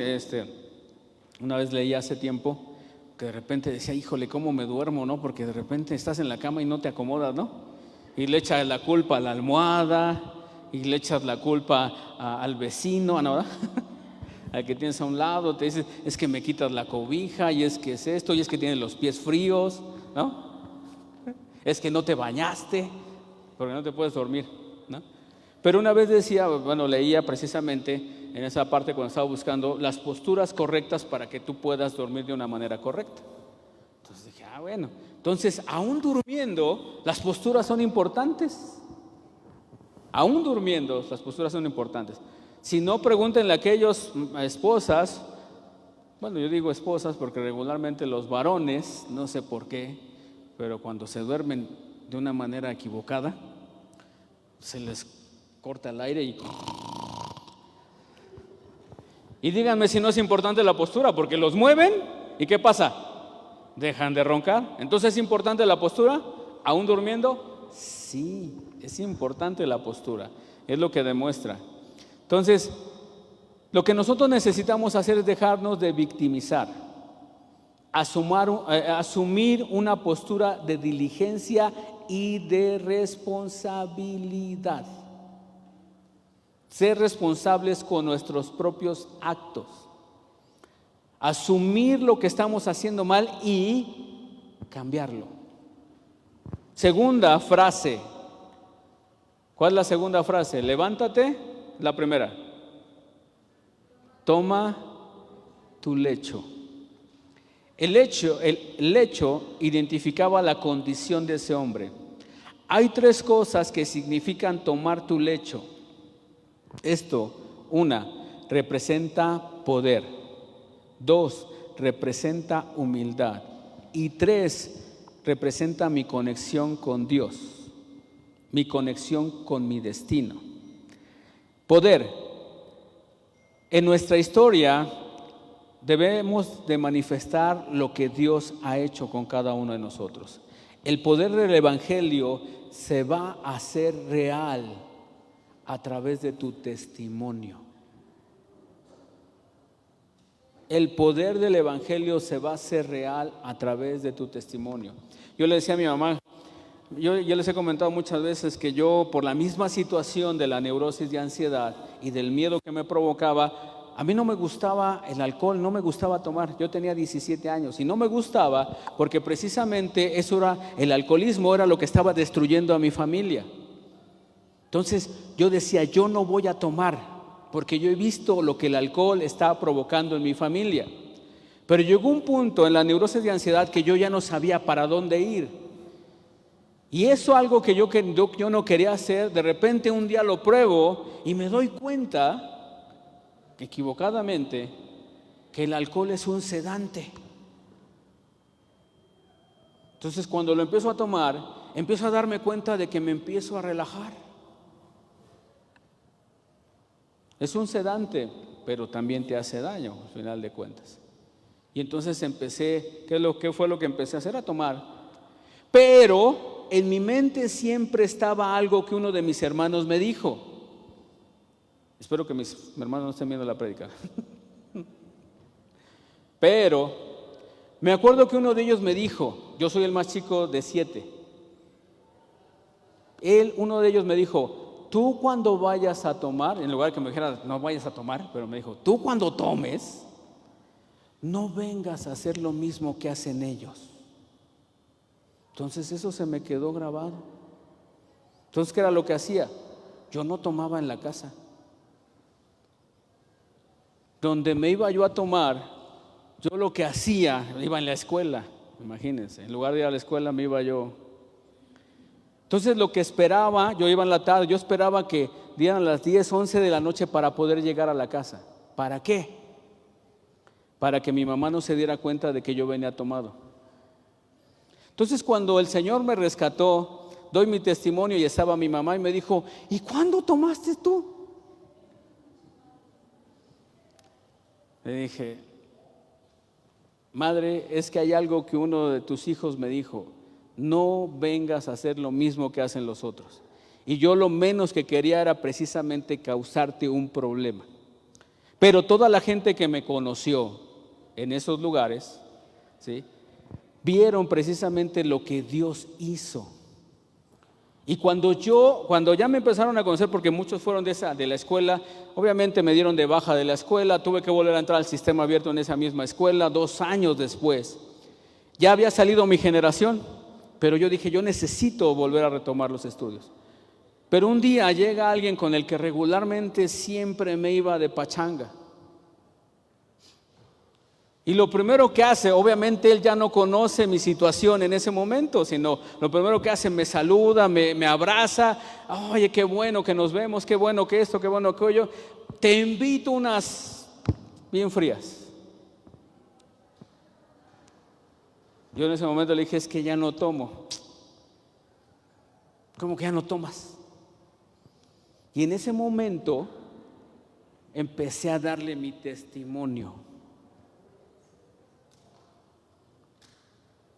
una vez leí hace tiempo, que de repente decía, híjole, ¿cómo me duermo, no? Porque de repente estás en la cama y no te acomodas, ¿no? Y le echas la culpa a la almohada, y le echas la culpa al vecino, ¿no? Al que tienes a un lado, te dices, es que me quitas la cobija, y es que es esto, y es que tienes los pies fríos, ¿no? Es que no te bañaste, porque no te puedes dormir, ¿no? Pero una vez leía precisamente en esa parte cuando estaba buscando las posturas correctas para que tú puedas dormir de una manera correcta. Entonces dije, entonces aún durmiendo las posturas son importantes. Aún durmiendo las posturas son importantes. Si no, pregúntenle a aquellas esposas, yo digo esposas porque regularmente los varones, no sé por qué, pero cuando se duermen de una manera equivocada, se les corta el aire y díganme si no es importante la postura, porque los mueven y ¿qué pasa? Dejan de roncar. Entonces, ¿es importante la postura? ¿Aún durmiendo? Sí, es importante la postura, es lo que demuestra. Entonces, lo que nosotros necesitamos hacer es dejarnos de victimizar, asumir una postura de diligencia y de responsabilidad. Ser responsables con nuestros propios actos. Asumir lo que estamos haciendo mal y cambiarlo. Segunda frase. ¿Cuál es la segunda frase? Levántate. La primera. Toma tu lecho. El lecho identificaba la condición de ese hombre. Hay 3 cosas que significan tomar tu lecho. Esto, 1, representa poder. 2, representa humildad. Y 3, representa mi conexión con Dios, mi conexión con mi destino. Poder. En nuestra historia debemos de manifestar lo que Dios ha hecho con cada uno de nosotros. El poder del Evangelio se va a hacer real a través de tu testimonio. El poder del Evangelio se va a hacer real a través de tu testimonio. Yo le decía a mi mamá, yo les he comentado muchas veces que yo, por la misma situación de la neurosis de ansiedad y del miedo que me provocaba, a mí no me gustaba el alcohol, no me gustaba tomar. Yo tenía 17 años y no me gustaba porque precisamente el alcoholismo era lo que estaba destruyendo a mi familia. Entonces yo decía, yo no voy a tomar porque yo he visto lo que el alcohol está provocando en mi familia. Pero llegó un punto en la neurosis de ansiedad que yo ya no sabía para dónde ir. Y eso algo que yo no quería hacer, de repente un día lo pruebo y me doy cuenta, equivocadamente, que el alcohol es un sedante. Entonces cuando lo empiezo a tomar, empiezo a darme cuenta de que me empiezo a relajar. Es un sedante, pero también te hace daño, al final de cuentas. Y entonces empecé, ¿qué fue lo que empecé a hacer? A tomar. Pero en mi mente siempre estaba algo que uno de mis hermanos me dijo. Espero que mis hermanos no estén viendo la prédica. Pero me acuerdo que uno de ellos me dijo, yo soy el más chico de 7. Uno de ellos me dijo, tú cuando vayas a tomar, en lugar de que me dijera no vayas a tomar, pero me dijo, tú cuando tomes, no vengas a hacer lo mismo que hacen ellos. Entonces eso se me quedó grabado. Entonces, ¿qué era lo que hacía? Yo no tomaba en la casa. Donde me iba yo a tomar, yo lo que hacía, iba en la escuela, imagínense, en lugar de ir a la escuela me iba yo. Entonces lo que esperaba, yo iba en la tarde, yo esperaba que dieran las 10, 11 de la noche para poder llegar a la casa. ¿Para qué? para que mi mamá no se diera cuenta de que yo venía tomado. Entonces, cuando el Señor me rescató, doy mi testimonio y estaba mi mamá y me dijo: ¿y cuándo tomaste tú? Le dije: madre, es que hay algo que uno de tus hijos me dijo: no vengas a hacer lo mismo que hacen los otros. Y yo lo menos que quería era precisamente causarte un problema. Pero toda la gente que me conoció en esos lugares, ¿sí?, vieron precisamente lo que Dios hizo. Y cuando ya me empezaron a conocer, porque muchos fueron de la escuela, obviamente me dieron de baja de la escuela, tuve que volver a entrar al sistema abierto en esa misma escuela 2 años después. Ya había salido mi generación, pero yo dije: yo necesito volver a retomar los estudios. Pero un día llega alguien con el que regularmente siempre me iba de pachanga. Y lo primero que hace, obviamente él ya no conoce mi situación en ese momento, sino lo primero que hace, me saluda, me abraza: oye, qué bueno que nos vemos, qué bueno que esto, qué bueno que yo. Te invito unas bien frías. Yo en ese momento le dije: es que ya no tomo. ¿Cómo que ya no tomas? Y en ese momento empecé a darle mi testimonio.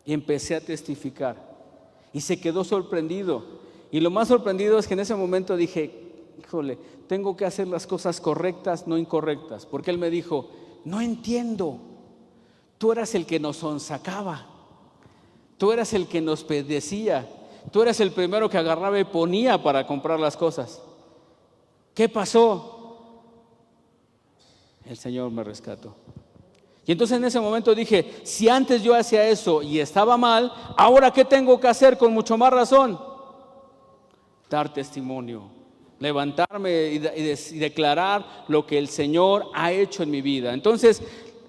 Y empecé a testificar. Y se quedó sorprendido. Y lo más sorprendido es que en ese momento dije: híjole, tengo que hacer las cosas correctas, no incorrectas. Porque él me dijo: no entiendo. Tú eras el que nos sonsacaba. Tú eras el que nos decía. Tú eras el primero que agarraba y ponía para comprar las cosas. ¿Qué pasó? El Señor me rescató. Y entonces en ese momento dije: si antes yo hacía eso y estaba mal, ¿ahora qué tengo que hacer con mucho más razón? Dar testimonio, levantarme y declarar lo que el Señor ha hecho en mi vida. Entonces,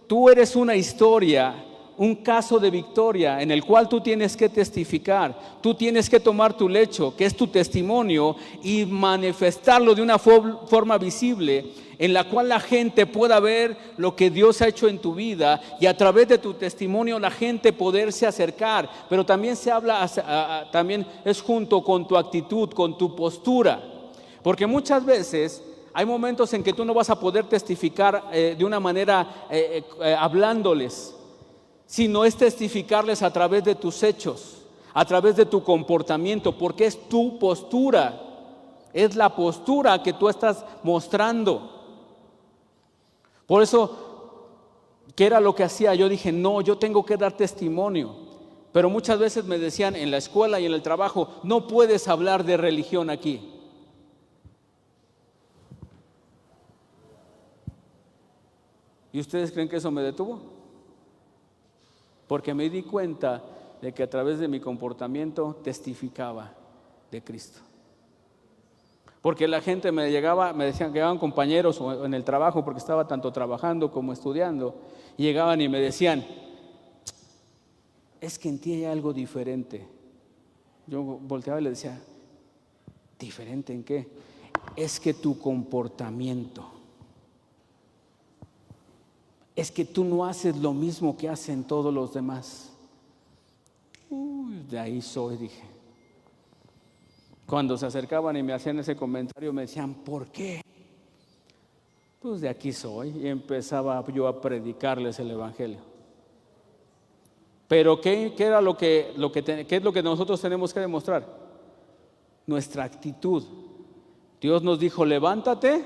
tú eres una historia, un caso de victoria en el cual tú tienes que testificar. Tú tienes que tomar tu lecho, que es tu testimonio, y manifestarlo de una forma visible, en la cual la gente pueda ver lo que Dios ha hecho en tu vida, y a través de tu testimonio la gente poderse acercar. Pero también se habla, también es junto con tu actitud, con tu postura, porque muchas veces hay momentos en que tú no vas a poder testificar de una manera hablándoles, sino es testificarles a través de tus hechos, a través de tu comportamiento, porque es tu postura, es la postura que tú estás mostrando. Por eso, ¿qué era lo que hacía? Yo dije: no, yo tengo que dar testimonio. Pero muchas veces me decían en la escuela y en el trabajo: no puedes hablar de religión aquí. ¿Y ustedes creen que eso me detuvo? Porque me di cuenta de que a través de mi comportamiento testificaba de Cristo. Porque la gente me decían que llegaban compañeros o en el trabajo, porque estaba tanto trabajando como estudiando, y llegaban y me decían: es que en ti hay algo diferente. Yo volteaba y le decía: ¿diferente en qué? Es que tu comportamiento, es que tú no haces lo mismo que hacen todos los demás. De ahí soy, dije. Cuando se acercaban y me hacían ese comentario, me decían: ¿por qué? Pues de aquí soy. Y empezaba yo a predicarles el evangelio. Pero ¿qué es lo que nosotros tenemos que demostrar? Nuestra actitud. Dios nos dijo: levántate,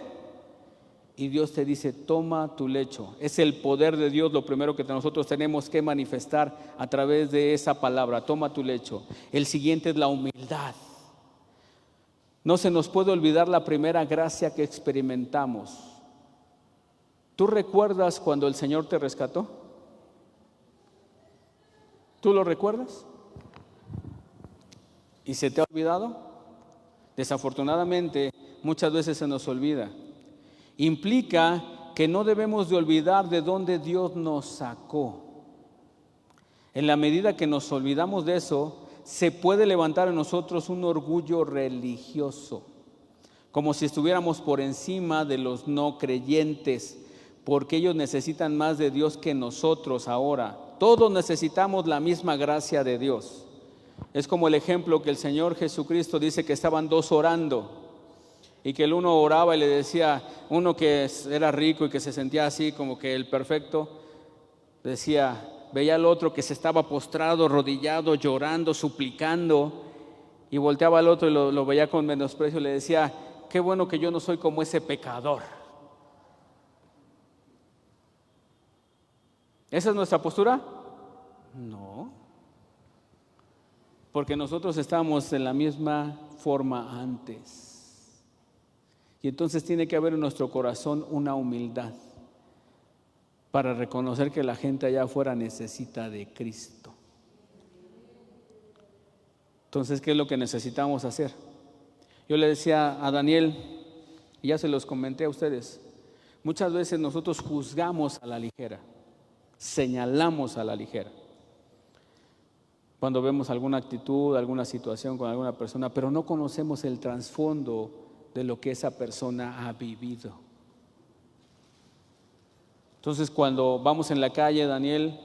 y Dios te dice: toma tu lecho. Es el poder de Dios lo primero que nosotros tenemos que manifestar a través de esa palabra: toma tu lecho. El siguiente es la humildad. No se nos puede olvidar la primera gracia que experimentamos. ¿Tú recuerdas cuando el Señor te rescató? ¿Tú lo recuerdas? ¿Y se te ha olvidado? Desafortunadamente, muchas veces se nos olvida. Implica que no debemos de olvidar de dónde Dios nos sacó. En la medida que nos olvidamos de eso, se puede levantar en nosotros un orgullo religioso, como si estuviéramos por encima de los no creyentes, porque ellos necesitan más de Dios que nosotros ahora. Todos necesitamos la misma gracia de Dios. Es como el ejemplo que el Señor Jesucristo dice que estaban dos orando y que el uno oraba y le decía, uno que era rico y que se sentía así como que el perfecto, decía, veía al otro que se estaba postrado, arrodillado, llorando, suplicando, y volteaba al otro y lo veía con menosprecio y le decía, qué bueno que yo no soy como ese pecador. ¿Esa es nuestra postura? No, porque nosotros estamos en la misma forma antes. Y entonces tiene que haber en nuestro corazón una humildad para reconocer que la gente allá afuera necesita de Cristo. Entonces, ¿qué es lo que necesitamos hacer? Yo le decía a Daniel, y ya se los comenté a ustedes, muchas veces nosotros juzgamos a la ligera, señalamos a la ligera, cuando vemos alguna actitud, alguna situación con alguna persona, pero no conocemos el trasfondo de lo que esa persona ha vivido. Entonces, cuando vamos en la calle, Daniel,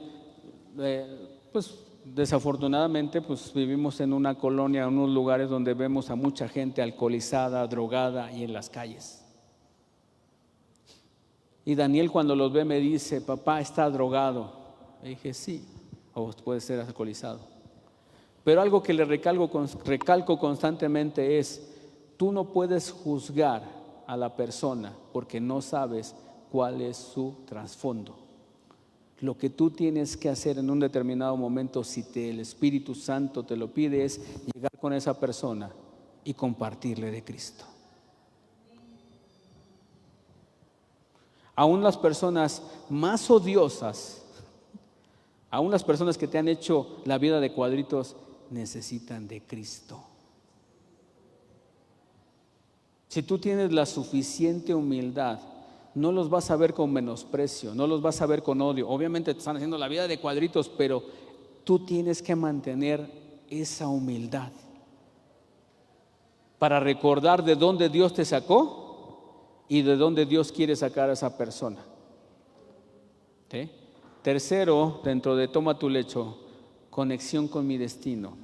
pues desafortunadamente pues vivimos en una colonia, en unos lugares donde vemos a mucha gente alcoholizada, drogada y en las calles. Y Daniel cuando los ve me dice, papá, está drogado. Le dije, sí, o puede ser alcoholizado. Pero algo que le recalco constantemente es, tú no puedes juzgar a la persona porque no sabes cuál es su trasfondo. Lo que tú tienes que hacer en un determinado momento, si el Espíritu Santo te lo pide, es llegar con esa persona y compartirle de Cristo. Aún las personas más odiosas, aún las personas que te han hecho la vida de cuadritos, necesitan de Cristo. Si tú tienes la suficiente humildad, no los vas a ver con menosprecio, no los vas a ver con odio. Obviamente te están haciendo la vida de cuadritos, pero tú tienes que mantener esa humildad para recordar de dónde Dios te sacó y de dónde Dios quiere sacar a esa persona. ¿Sí? Tercero, dentro de toma tu lecho, conexión con mi destino.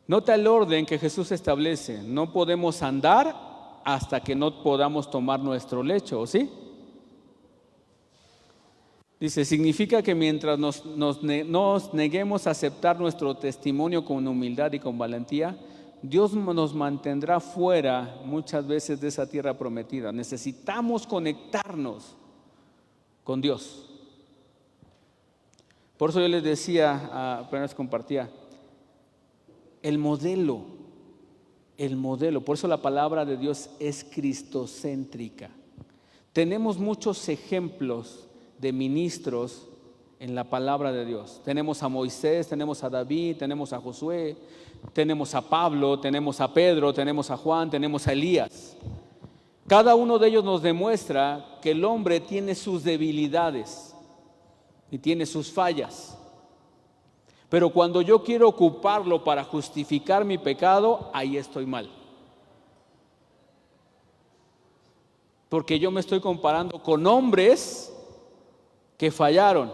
Nota el orden que Jesús establece. No podemos andar hasta que no podamos tomar nuestro lecho, ¿sí? Dice, significa que mientras nos neguemos a aceptar nuestro testimonio con humildad y con valentía, Dios nos mantendrá fuera muchas veces de esa tierra prometida. Necesitamos conectarnos con Dios. Por eso yo les decía, apenas compartía, el modelo, por eso la palabra de Dios es cristocéntrica. Tenemos muchos ejemplos de ministros en la palabra de Dios. Tenemos a Moisés, tenemos a David, tenemos a Josué, tenemos a Pablo, tenemos a Pedro, tenemos a Juan, tenemos a Elías. Cada uno de ellos nos demuestra que el hombre tiene sus debilidades y tiene sus fallas. Pero cuando yo quiero ocuparlo para justificar mi pecado, ahí estoy mal. Porque yo me estoy comparando con hombres que fallaron.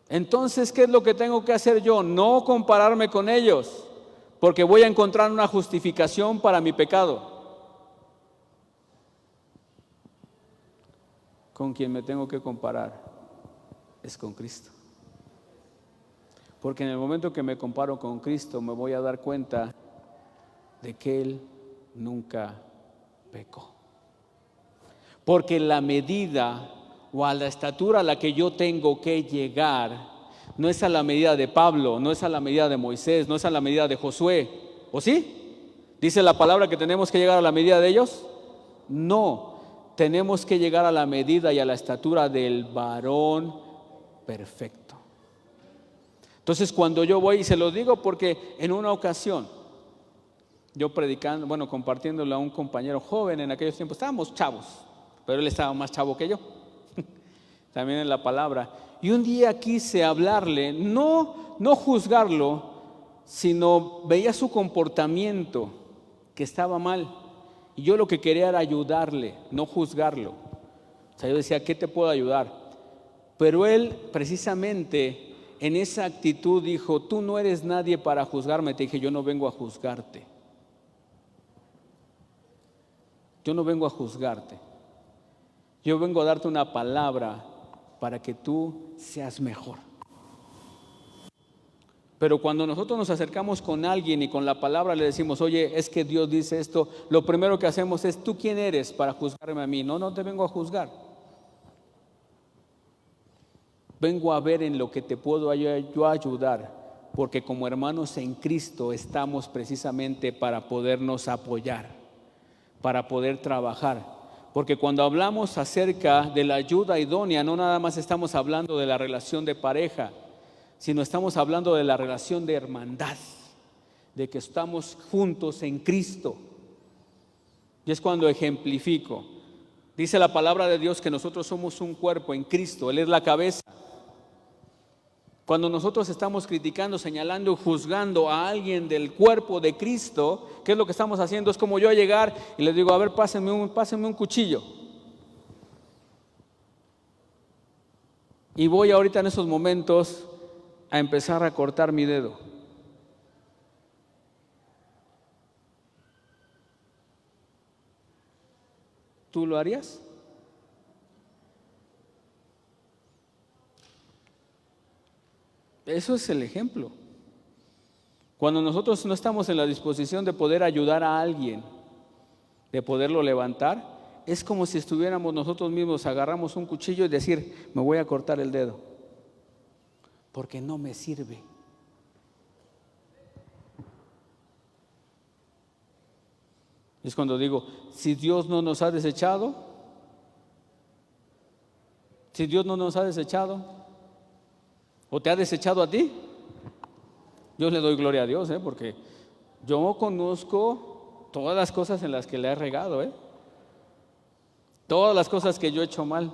Entonces, ¿qué es lo que tengo que hacer yo? No compararme con ellos, porque voy a encontrar una justificación para mi pecado. Con quien me tengo que comparar es con Cristo. Porque en el momento que me comparo con Cristo me voy a dar cuenta de que Él nunca pecó. Porque la medida o a la estatura a la que yo tengo que llegar no es a la medida de Pablo, no es a la medida de Moisés, no es a la medida de Josué. ¿O sí? ¿Dice la palabra que tenemos que llegar a la medida de ellos? No, tenemos que llegar a la medida y a la estatura del varón perfecto. Entonces cuando yo voy, y se lo digo porque en una ocasión yo predicando, compartiéndolo a un compañero joven en aquellos tiempos, estábamos chavos, pero él estaba más chavo que yo, también en la palabra, y un día quise hablarle, no juzgarlo, sino veía su comportamiento que estaba mal, Y yo lo que quería era ayudarle, no juzgarlo. O sea, yo decía, ¿qué te puedo ayudar? Pero él precisamente en esa actitud dijo, tú no eres nadie para juzgarme. Te dije, yo no vengo a juzgarte. Yo no vengo a juzgarte. Yo vengo a darte una palabra para que tú seas mejor. Pero cuando nosotros nos acercamos con alguien y con la palabra le decimos, oye, es que Dios dice esto, lo primero que hacemos es, ¿tú quién eres para juzgarme a mí? No, no te vengo a juzgar. Vengo a ver en lo que te puedo yo ayudar, porque como hermanos en Cristo estamos precisamente para podernos apoyar, para poder trabajar. Porque cuando hablamos acerca de la ayuda idónea, no nada más estamos hablando de la relación de pareja, sino estamos hablando de la relación de hermandad, de que estamos juntos en Cristo. Y es cuando ejemplifico. Dice la palabra de Dios que nosotros somos un cuerpo en Cristo, Él es la cabeza. Cuando nosotros estamos criticando, señalando, juzgando a alguien del cuerpo de Cristo, ¿qué es lo que estamos haciendo? Es como yo llegar y le digo, a ver, pásenme un cuchillo. Y voy ahorita en esos momentos a empezar a cortar mi dedo. ¿Tú lo harías? Eso es el ejemplo. Cuando nosotros no estamos en la disposición de poder ayudar a alguien, de poderlo levantar, es como si estuviéramos nosotros mismos, agarramos un cuchillo y decir, me voy a cortar el dedo, porque no me sirve. Es cuando digo, si Dios no nos ha desechado, ¿o te ha desechado a ti? Yo le doy gloria a Dios, porque yo conozco todas las cosas en las que le he regado, todas las cosas que yo he hecho mal.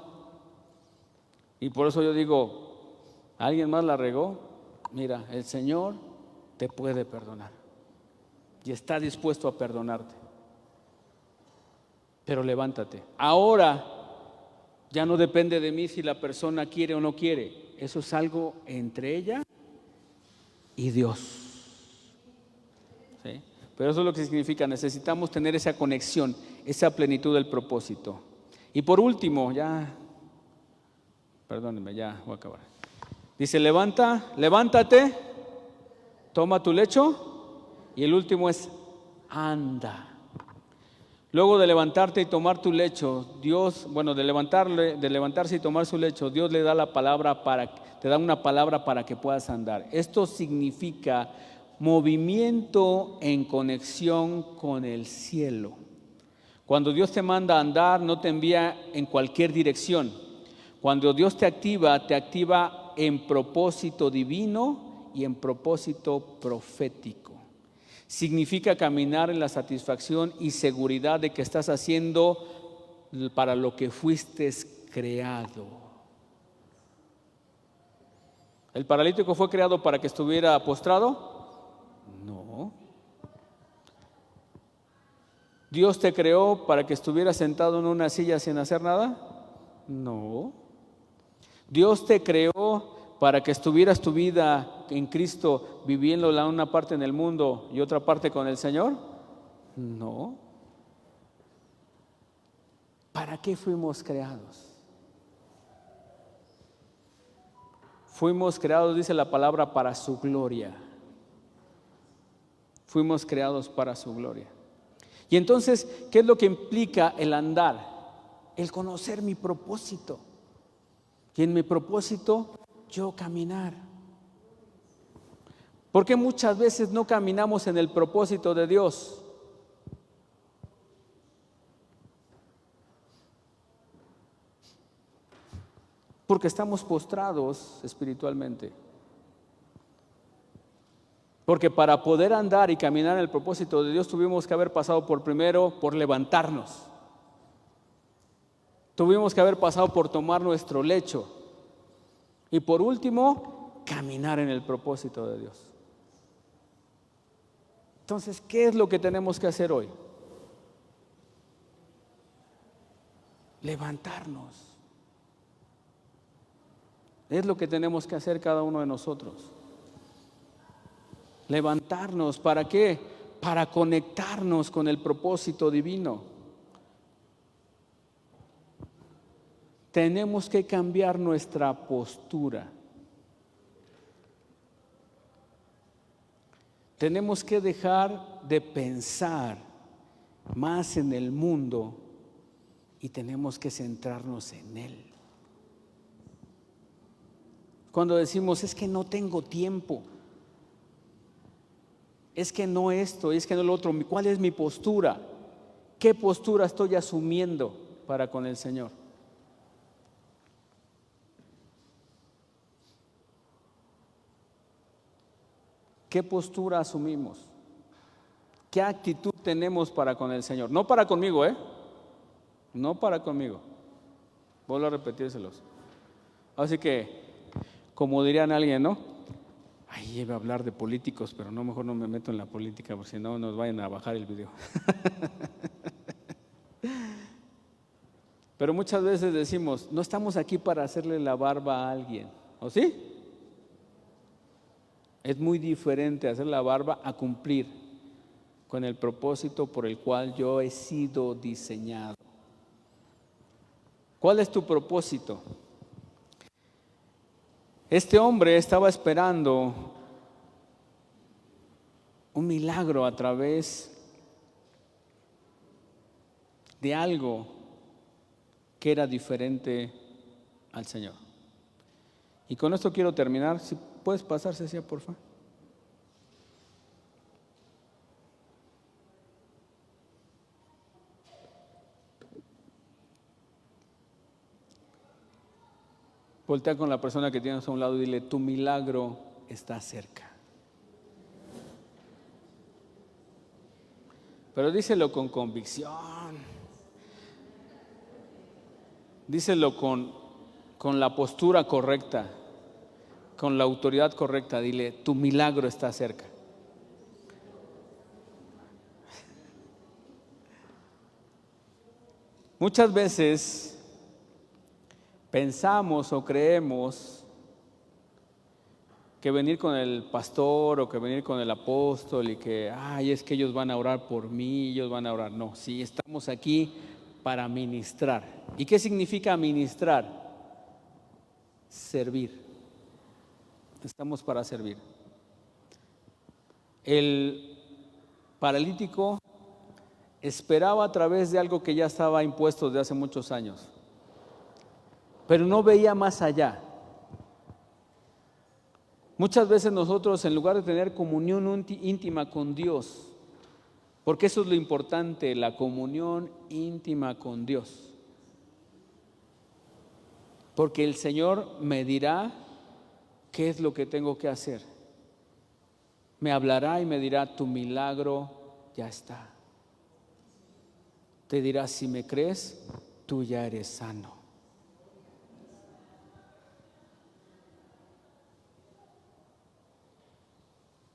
Y por eso yo digo, ¿alguien más la regó? Mira, el Señor te puede perdonar y está dispuesto a perdonarte. Pero levántate. Ahora ya no depende de mí si la persona quiere o no quiere. Eso es algo entre ella y Dios. ¿Sí? Pero eso es lo que significa, necesitamos tener esa conexión, esa plenitud del propósito. Y por último, perdónenme, ya voy a acabar. Dice, levántate, toma tu lecho, y el último es, anda. Luego de levantarte y tomar tu lecho, de levantarse y tomar su lecho, Dios le da te da una palabra para que puedas andar. Esto significa movimiento en conexión con el cielo. Cuando Dios te manda a andar, no te envía en cualquier dirección. Cuando Dios te activa en propósito divino y en propósito profético. Significa caminar en la satisfacción y seguridad de que estás haciendo para lo que fuiste creado. ¿El paralítico fue creado para que estuviera postrado? No. ¿Dios te creó para que estuvieras sentado en una silla sin hacer nada? No. ¿Dios te creó para que estuvieras tu vida en Cristo viviéndola una parte en el mundo y otra parte con el Señor? No. ¿Para qué fuimos creados? Fuimos creados, dice la palabra, para su gloria. Fuimos creados para su gloria. Y entonces, ¿qué es lo que implica el andar? El conocer mi propósito. Y en mi propósito, yo caminar. ¿Por qué muchas veces no caminamos en el propósito de Dios? Porque estamos postrados espiritualmente. Porque para poder andar y caminar en el propósito de Dios tuvimos que haber pasado primero por levantarnos. Tuvimos que haber pasado por tomar nuestro lecho. Y por último, caminar en el propósito de Dios. Entonces, ¿qué es lo que tenemos que hacer hoy? levantarnos. Es lo que tenemos que hacer cada uno de nosotros. Levantarnos, ¿para qué? Para conectarnos con el propósito divino. Tenemos que cambiar nuestra postura. Tenemos que dejar de pensar más en el mundo y tenemos que centrarnos en Él. Cuando decimos, es que no tengo tiempo, es que no esto, es que no lo otro, ¿cuál es mi postura? ¿Qué postura estoy asumiendo para con el Señor? ¿Qué postura asumimos? ¿Qué actitud tenemos para con el Señor? No para conmigo, no para conmigo. Vuelvo a repetírselos. Así que, como dirían alguien, ¿no? Ay, iba a hablar de políticos, pero no, mejor no me meto en la política, porque si no nos vayan a bajar el video. Pero muchas veces decimos, no estamos aquí para hacerle la barba a alguien, ¿o sí? Es muy diferente hacer la barba a cumplir con el propósito por el cual yo he sido diseñado. ¿Cuál es tu propósito? Este hombre estaba esperando un milagro a través de algo que era diferente al Señor. Y con esto quiero terminar. Si puedes pasar, Cecia, por favor. Voltea con la persona que tienes a un lado y dile, tu milagro está cerca. Pero díselo con convicción. Díselo con la postura correcta, con la autoridad correcta. Dile, tu milagro está cerca. Muchas veces pensamos o creemos que venir con el pastor o que venir con el apóstol y que, es que ellos van a orar por mí, ellos van a orar. No, sí, estamos aquí para ministrar. ¿Y qué significa ministrar? Servir. Estamos para servir. El paralítico esperaba a través de algo que ya estaba impuesto desde hace muchos años, pero no veía más allá. Muchas veces nosotros, en lugar de tener comunión íntima con Dios, porque eso es lo importante, la comunión íntima con Dios, porque el Señor me dirá qué es lo que tengo que hacer. Me hablará y me dirá, tu milagro ya está. Te dirá, si me crees, tú ya eres sano.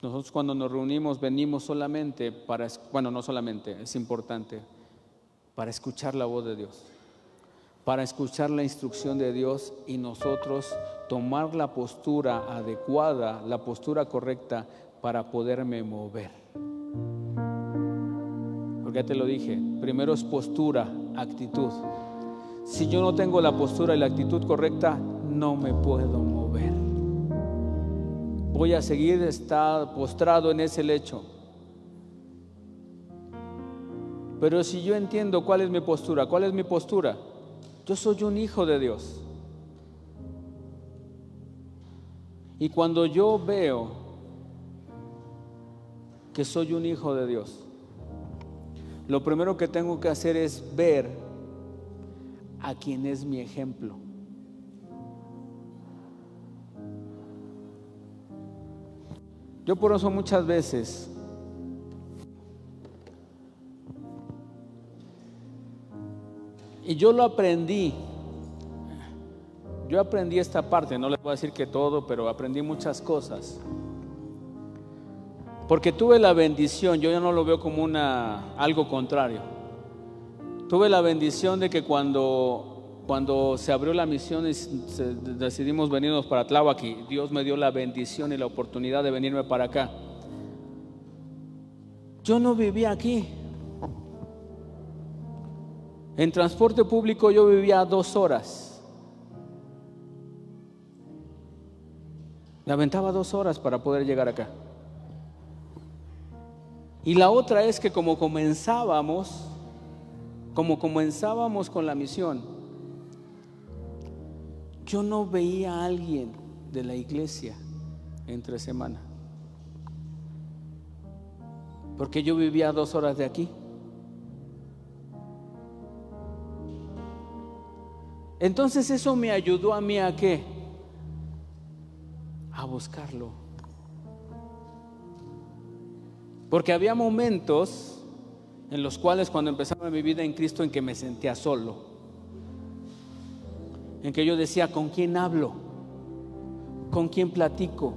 Nosotros cuando nos reunimos venimos solamente para, no solamente, es importante, para escuchar la voz de Dios, para escuchar la instrucción de Dios y nosotros tomar la postura adecuada, la postura correcta para poderme mover. Porque ya te lo dije, primero es postura, actitud. Si yo no tengo la postura y la actitud correcta, no me puedo mover. Voy a seguir postrado en ese lecho. Pero si yo entiendo cuál es mi postura, yo soy un hijo de Dios. Y cuando yo veo que soy un hijo de Dios, lo primero que tengo que hacer es ver a quien es mi ejemplo. Yo por eso muchas veces y yo lo aprendí. Yo aprendí esta parte, no les voy a decir que todo, pero aprendí muchas cosas. Porque tuve la bendición, yo ya no lo veo como algo contrario. Tuve la bendición de que cuando se abrió la misión y decidimos venirnos para Tláhuac, y Dios me dio la bendición y la oportunidad de venirme para acá. Yo no vivía aquí. En transporte público yo vivía 2 horas. Me aventaba 2 horas para poder llegar acá. Y la otra es que como comenzábamos con la misión, yo no veía a alguien de la iglesia entre semana, porque yo vivía a 2 horas de aquí. Entonces eso me ayudó a mí ¿a qué? A buscarlo. Porque había momentos en los cuales cuando empezaba mi vida en Cristo en que me sentía solo, en que yo decía, ¿con quién hablo? ¿Con quién platico?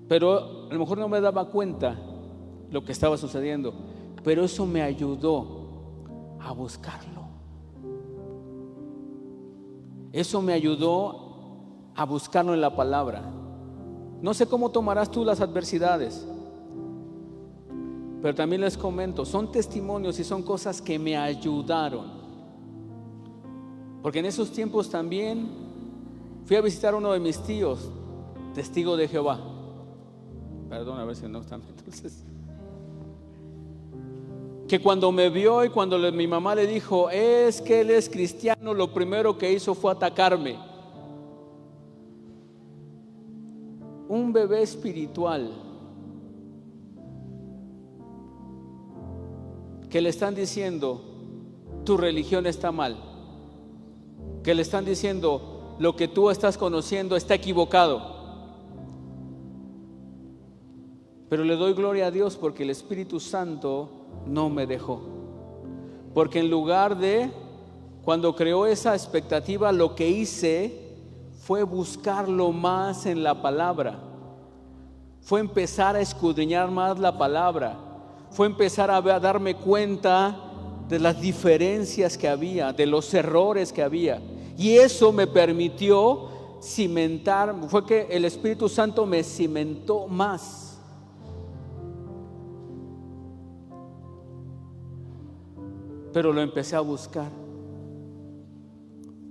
Pero a lo mejor no me daba cuenta lo que estaba sucediendo, pero eso me ayudó a buscarlo. Eso me ayudó a buscarlo en la palabra. No sé cómo tomarás tú las adversidades, pero también les comento, son testimonios y son cosas que me ayudaron. Porque en esos tiempos también fui a visitar a uno de mis tíos, testigo de Jehová. Perdón, a ver si no están. Entonces, que cuando me vio y cuando mi mamá le dijo, es que él es cristiano, lo primero que hizo fue atacarme. Un bebé espiritual que le están diciendo, tu religión está mal, que le están diciendo, lo que tú estás conociendo está equivocado. Pero le doy gloria a Dios porque el Espíritu Santo no me dejó. Porque en lugar de, cuando creó esa expectativa, lo que hice fue buscarlo más en la palabra. Fue empezar a escudriñar más la palabra. Fue empezar a darme cuenta de las diferencias que había, de los errores que había. Y eso me permitió cimentar, fue que el Espíritu Santo me cimentó más. Pero lo empecé a buscar.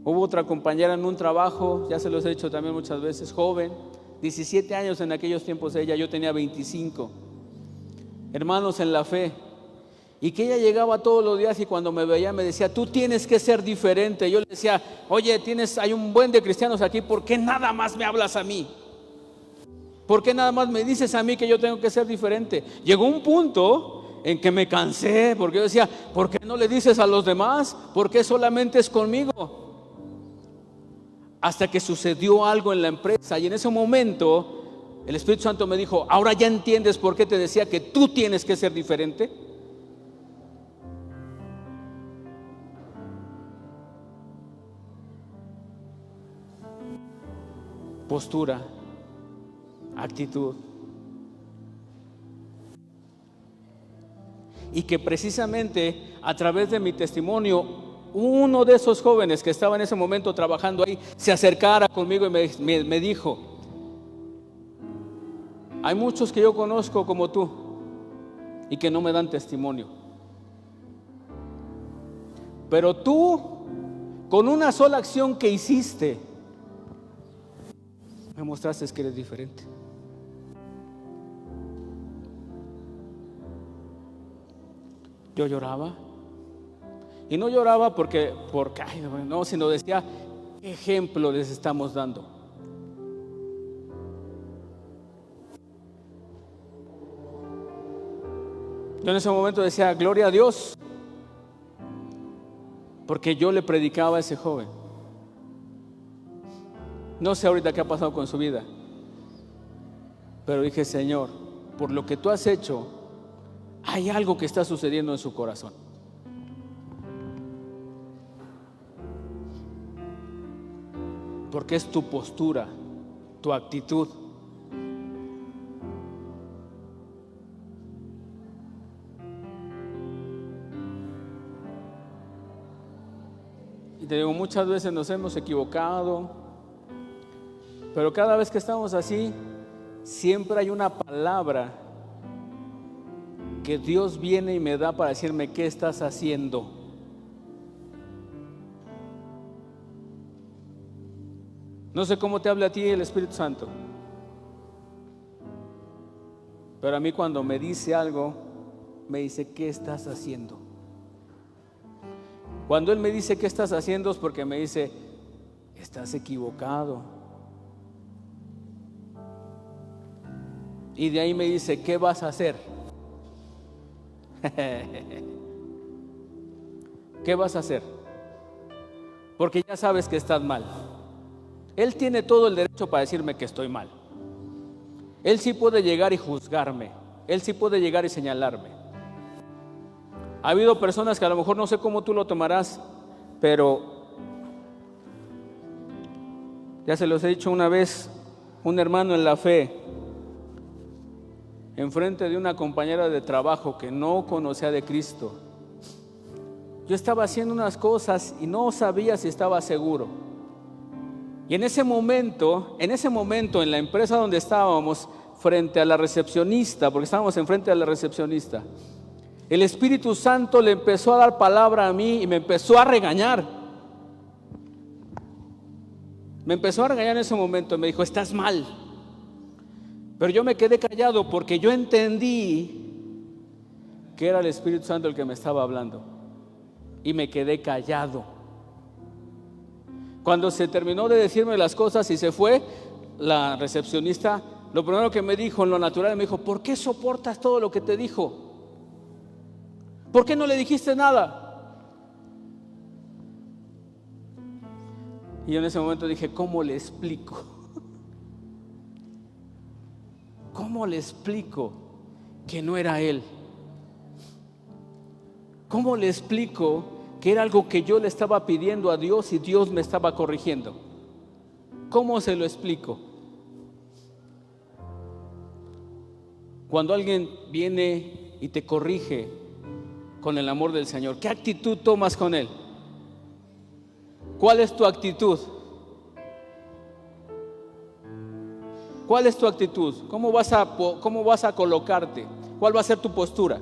Hubo otra compañera en un trabajo, ya se los he dicho también muchas veces, joven, 17 años en aquellos tiempos ella, yo tenía 25, hermanos en la fe, y que ella llegaba todos los días y cuando me veía me decía, tú tienes que ser diferente. Yo le decía, oye, hay un buen de cristianos aquí, ¿por qué nada más me hablas a mí? ¿Por qué nada más me dices a mí que yo tengo que ser diferente? Llegó un punto en que me cansé, porque yo decía, ¿por qué no le dices a los demás? ¿Por qué solamente es conmigo? Hasta que sucedió algo en la empresa y en ese momento el Espíritu Santo me dijo, ahora ya entiendes por qué te decía que tú tienes que ser diferente. Postura, actitud. Y que precisamente a través de mi testimonio, uno de esos jóvenes que estaba en ese momento trabajando ahí se acercara conmigo y me dijo, hay muchos que yo conozco como tú y que no me dan testimonio, pero tú, con una sola acción que hiciste, me mostraste que eres diferente. Yo lloraba. Y no lloraba porque ay, no, sino decía, ¿qué ejemplo les estamos dando? Yo en ese momento decía, gloria a Dios, porque yo le predicaba a ese joven. No sé ahorita qué ha pasado con su vida, pero dije, Señor, por lo que tú has hecho, hay algo que está sucediendo en su corazón. Porque es tu postura, tu actitud. Y te digo, muchas veces nos hemos equivocado, pero cada vez que estamos así, siempre hay una palabra que Dios viene y me da para decirme: ¿qué estás haciendo? No sé cómo te habla a ti el Espíritu Santo, pero a mí cuando me dice algo, me dice: ¿qué estás haciendo? Cuando Él me dice: ¿qué estás haciendo?, es porque me dice: estás equivocado. Y de ahí me dice: ¿qué vas a hacer? ¿Qué vas a hacer? Porque ya sabes que estás mal. Él tiene todo el derecho para decirme que estoy mal. Él sí puede llegar y juzgarme. Él sí puede llegar y señalarme. Ha habido personas que a lo mejor no sé cómo tú lo tomarás, pero ya se los he dicho una vez, un hermano en la fe, enfrente de una compañera de trabajo que no conocía de Cristo. Yo estaba haciendo unas cosas y no sabía si estaba seguro. Y en ese momento en la empresa donde estábamos, frente a la recepcionista, porque estábamos enfrente a la recepcionista, el Espíritu Santo le empezó a dar palabra a mí y me empezó a regañar. Me empezó a regañar en ese momento, me dijo: estás mal. Pero yo me quedé callado porque yo entendí que era el Espíritu Santo el que me estaba hablando. Y me quedé callado. Cuando se terminó de decirme las cosas y se fue, la recepcionista, lo primero que me dijo en lo natural, me dijo: ¿por qué soportas todo lo que te dijo? ¿Por qué no le dijiste nada? Y yo en ese momento dije: ¿cómo le explico? ¿Cómo le explico que no era él? ¿Cómo le explico que era algo que yo le estaba pidiendo a Dios y Dios me estaba corrigiendo? ¿Cómo se lo explico? Cuando alguien viene y te corrige con el amor del Señor, ¿qué actitud tomas con él? ¿Cuál es tu actitud? ¿Cuál es tu actitud? ¿Cómo vas a colocarte? ¿Cuál va a ser tu postura?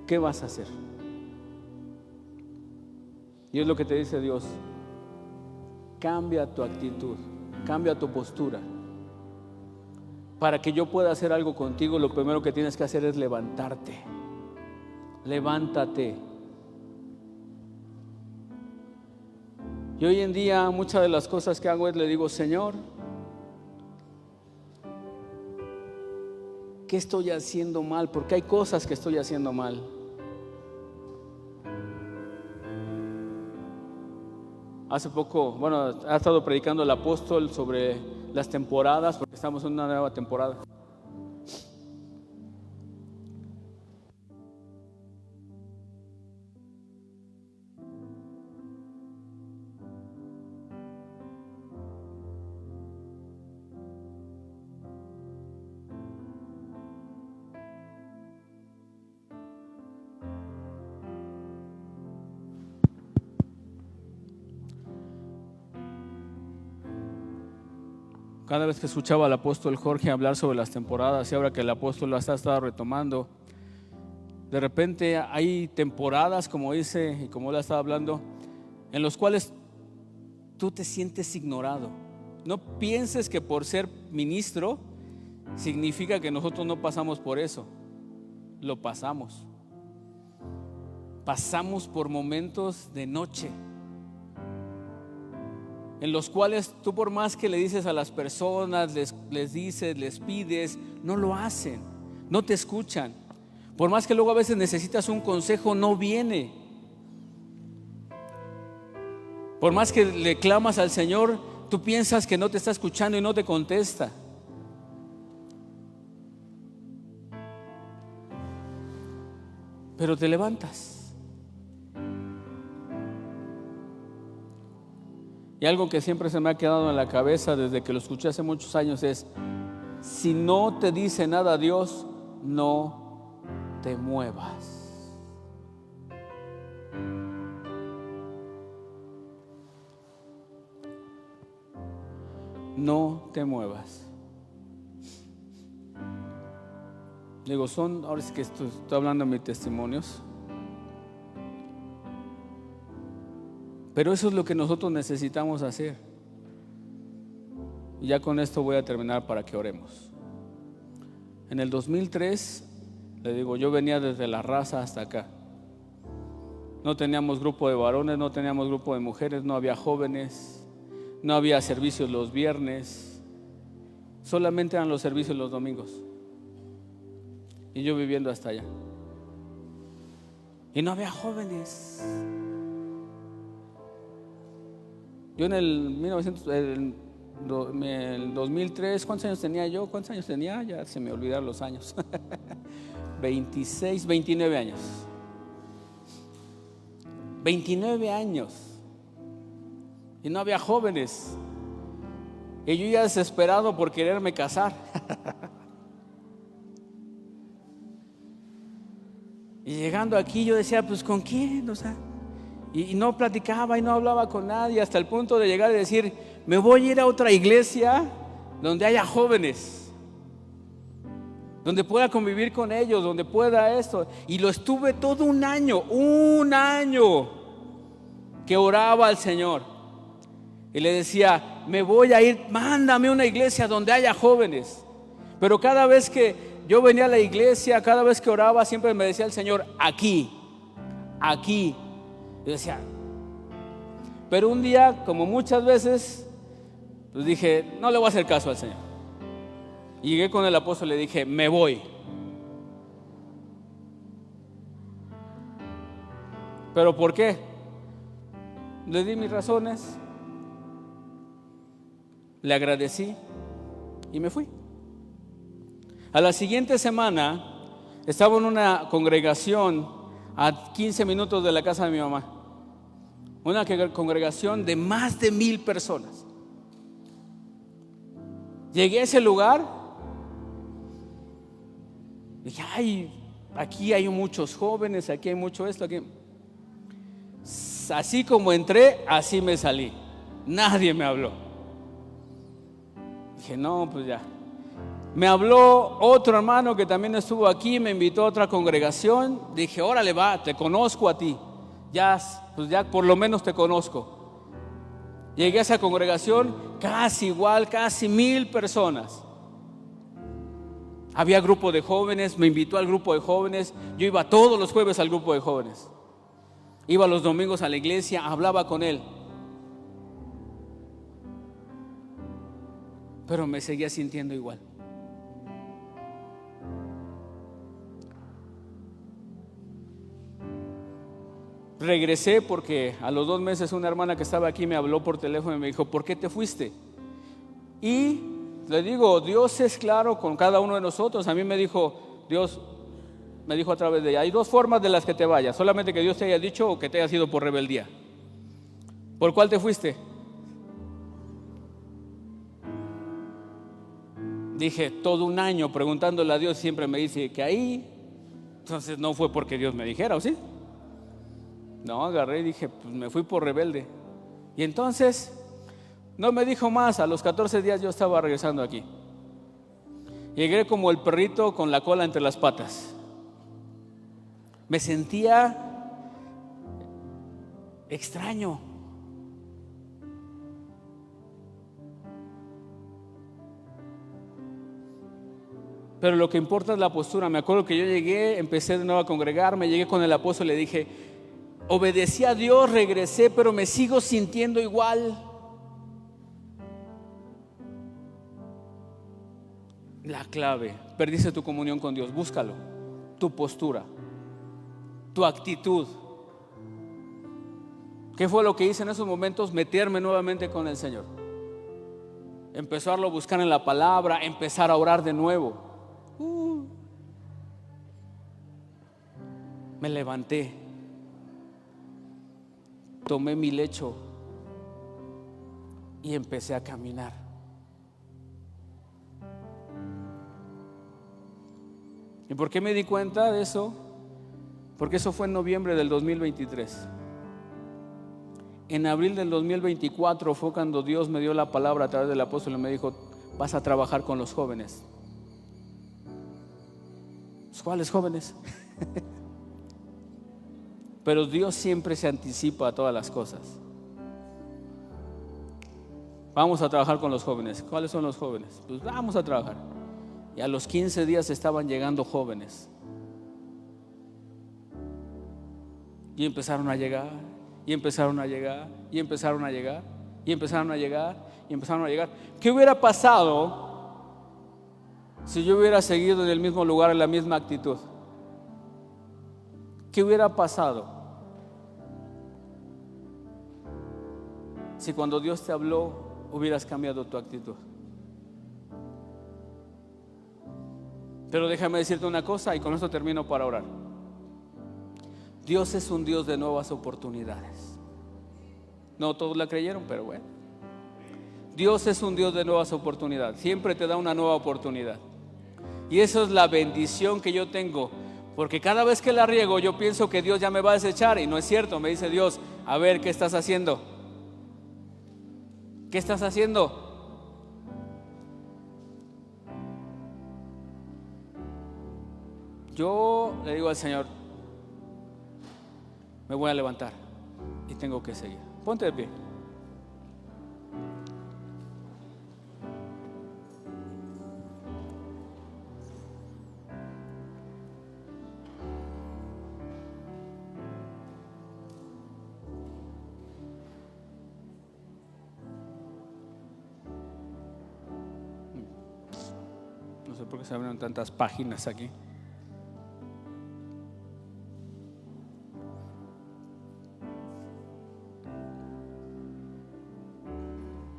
¿Qué vas a hacer? Y es lo que te dice Dios: cambia tu actitud, cambia tu postura. Para que yo pueda hacer algo contigo, lo primero que tienes que hacer es levantarte. Levántate. Y hoy en día muchas de las cosas que hago es le digo: Señor, ¿qué estoy haciendo mal? Porque hay cosas que estoy haciendo mal. Hace poco, ha estado predicando el apóstol sobre las temporadas, porque estamos en una nueva temporada. Cada vez que escuchaba al apóstol Jorge hablar sobre las temporadas, y ahora que el apóstol las ha estado retomando, de repente hay temporadas, como dice y como él ha estado hablando, en los cuales tú te sientes ignorado. No pienses que por ser ministro significa que nosotros no pasamos por eso. Lo pasamos. Pasamos por momentos de noche en los cuales tú, por más que le dices a las personas, les dices, les pides, no lo hacen, no te escuchan. Por más que luego a veces necesitas un consejo, no viene. Por más que le clamas al Señor, tú piensas que no te está escuchando y no te contesta. Pero te levantas. Y algo que siempre se me ha quedado en la cabeza desde que lo escuché hace muchos años es: si no te dice nada Dios, no te muevas. No te muevas. Digo, ahora sí que estoy hablando de mis testimonios, pero eso es lo que nosotros necesitamos hacer. Y ya con esto voy a terminar para que oremos. En el 2003, le digo, yo venía desde La Raza hasta acá. No teníamos grupo de varones, no teníamos grupo de mujeres, no había jóvenes, no había servicios los viernes, solamente eran los servicios los domingos. Y yo viviendo hasta allá. Y no había jóvenes. Yo en el 2003, ¿cuántos años tenía yo? ¿Cuántos años tenía? Ya se me olvidaron los años. 26, 29 años. 29 años. Y no había jóvenes. Y yo ya desesperado por quererme casar. Y llegando aquí yo decía, pues ¿con quién? O sea, y no platicaba y no hablaba con nadie, hasta el punto de llegar y decir, me voy a ir a otra iglesia donde haya jóvenes, donde pueda convivir con ellos, donde pueda esto. Y lo estuve todo un año que oraba al Señor y le decía, me voy a ir, mándame a una iglesia donde haya jóvenes. Pero cada vez que yo venía a la iglesia, cada vez que oraba, siempre me decía el Señor, aquí. Yo decía, pero un día, como muchas veces, pues dije, no le voy a hacer caso al Señor. Y llegué con el apóstol y le dije, me voy. ¿Pero por qué? Le di mis razones, le agradecí y me fui. A la siguiente semana estaba en una congregación a 15 minutos de la casa de mi mamá. Una congregación de más de 1,000 personas. Llegué a ese lugar. Dije, ay, aquí hay muchos jóvenes, aquí hay mucho esto, aquí. Así como entré, así me salí. Nadie me habló. Dije, no, pues ya. Me habló otro hermano que también estuvo aquí, me invitó a otra congregación. Dije, órale va, te conozco a ti. Ya, pues ya por lo menos te conozco. Llegué a esa congregación, casi igual, casi 1,000 personas. Había grupo de jóvenes, me invitó al grupo de jóvenes. Yo iba todos los jueves al grupo de jóvenes. Iba los domingos a la iglesia, hablaba con él. Pero me seguía sintiendo igual. Regresé porque a los 2 meses una hermana que estaba aquí me habló por teléfono y me dijo, ¿por qué te fuiste? Y le digo, Dios es claro con cada uno de nosotros. A mí me dijo, Dios me dijo a través de ella, hay 2 formas de las que te vayas, solamente que Dios te haya dicho o que te haya sido por rebeldía. ¿Por cuál te fuiste? Dije, todo un año preguntándole a Dios, siempre me dice que ahí. Entonces no fue porque Dios me dijera, ¿o sí? No, agarré y dije, pues me fui por rebelde. Y entonces no me dijo más. A los 14 días yo estaba regresando aquí. Llegué como el perrito con la cola entre las patas. Me sentía extraño. Pero lo que importa es la postura. Me acuerdo que yo llegué, empecé de nuevo a congregarme, llegué con el apóstol y le dije, obedecí a Dios, regresé, pero me sigo sintiendo igual. La clave, perdiste tu comunión con Dios, búscalo. Tu postura, tu actitud. ¿Qué fue lo que hice en esos momentos? Meterme nuevamente con el Señor. Empezarlo a buscar en la palabra, empezar a orar de nuevo. Me levanté, tomé mi lecho y empecé a caminar. ¿Y por qué me di cuenta de eso? Porque eso fue en noviembre del 2023. En abril del 2024 fue cuando Dios me dio la palabra a través del apóstol y me dijo: vas a trabajar con los jóvenes. ¿Cuáles jóvenes? Pero Dios siempre se anticipa a todas las cosas. Vamos a trabajar con los jóvenes. ¿Cuáles son los jóvenes? Pues vamos a trabajar. Y a los 15 días estaban llegando jóvenes. Y empezaron a llegar, y empezaron a llegar, y empezaron a llegar, y empezaron a llegar, y empezaron a llegar. ¿Qué hubiera pasado si yo hubiera seguido en el mismo lugar, en la misma actitud? ¿Qué hubiera pasado si cuando Dios te habló hubieras cambiado tu actitud? Pero déjame decirte una cosa, y con esto termino para orar. Dios es un Dios de nuevas oportunidades. No todos la creyeron, pero bueno. Dios es un Dios de nuevas oportunidades. Siempre te da una nueva oportunidad. Y eso es la bendición que yo tengo. Porque cada vez que la riego yo pienso que Dios ya me va a desechar. Y no es cierto. Me dice Dios: a ver, ¿qué estás haciendo? ¿Qué estás haciendo? Yo le digo al Señor: me voy a levantar y tengo que seguir. Ponte de pie. No sé por qué se abrieron tantas páginas aquí.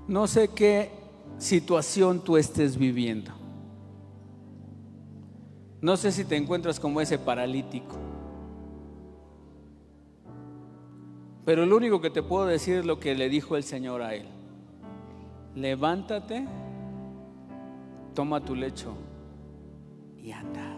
No sé qué situación tú estés viviendo. No sé si te encuentras como ese paralítico. Pero lo único que te puedo decir es lo que le dijo el Señor a él: levántate, toma tu lecho y anda.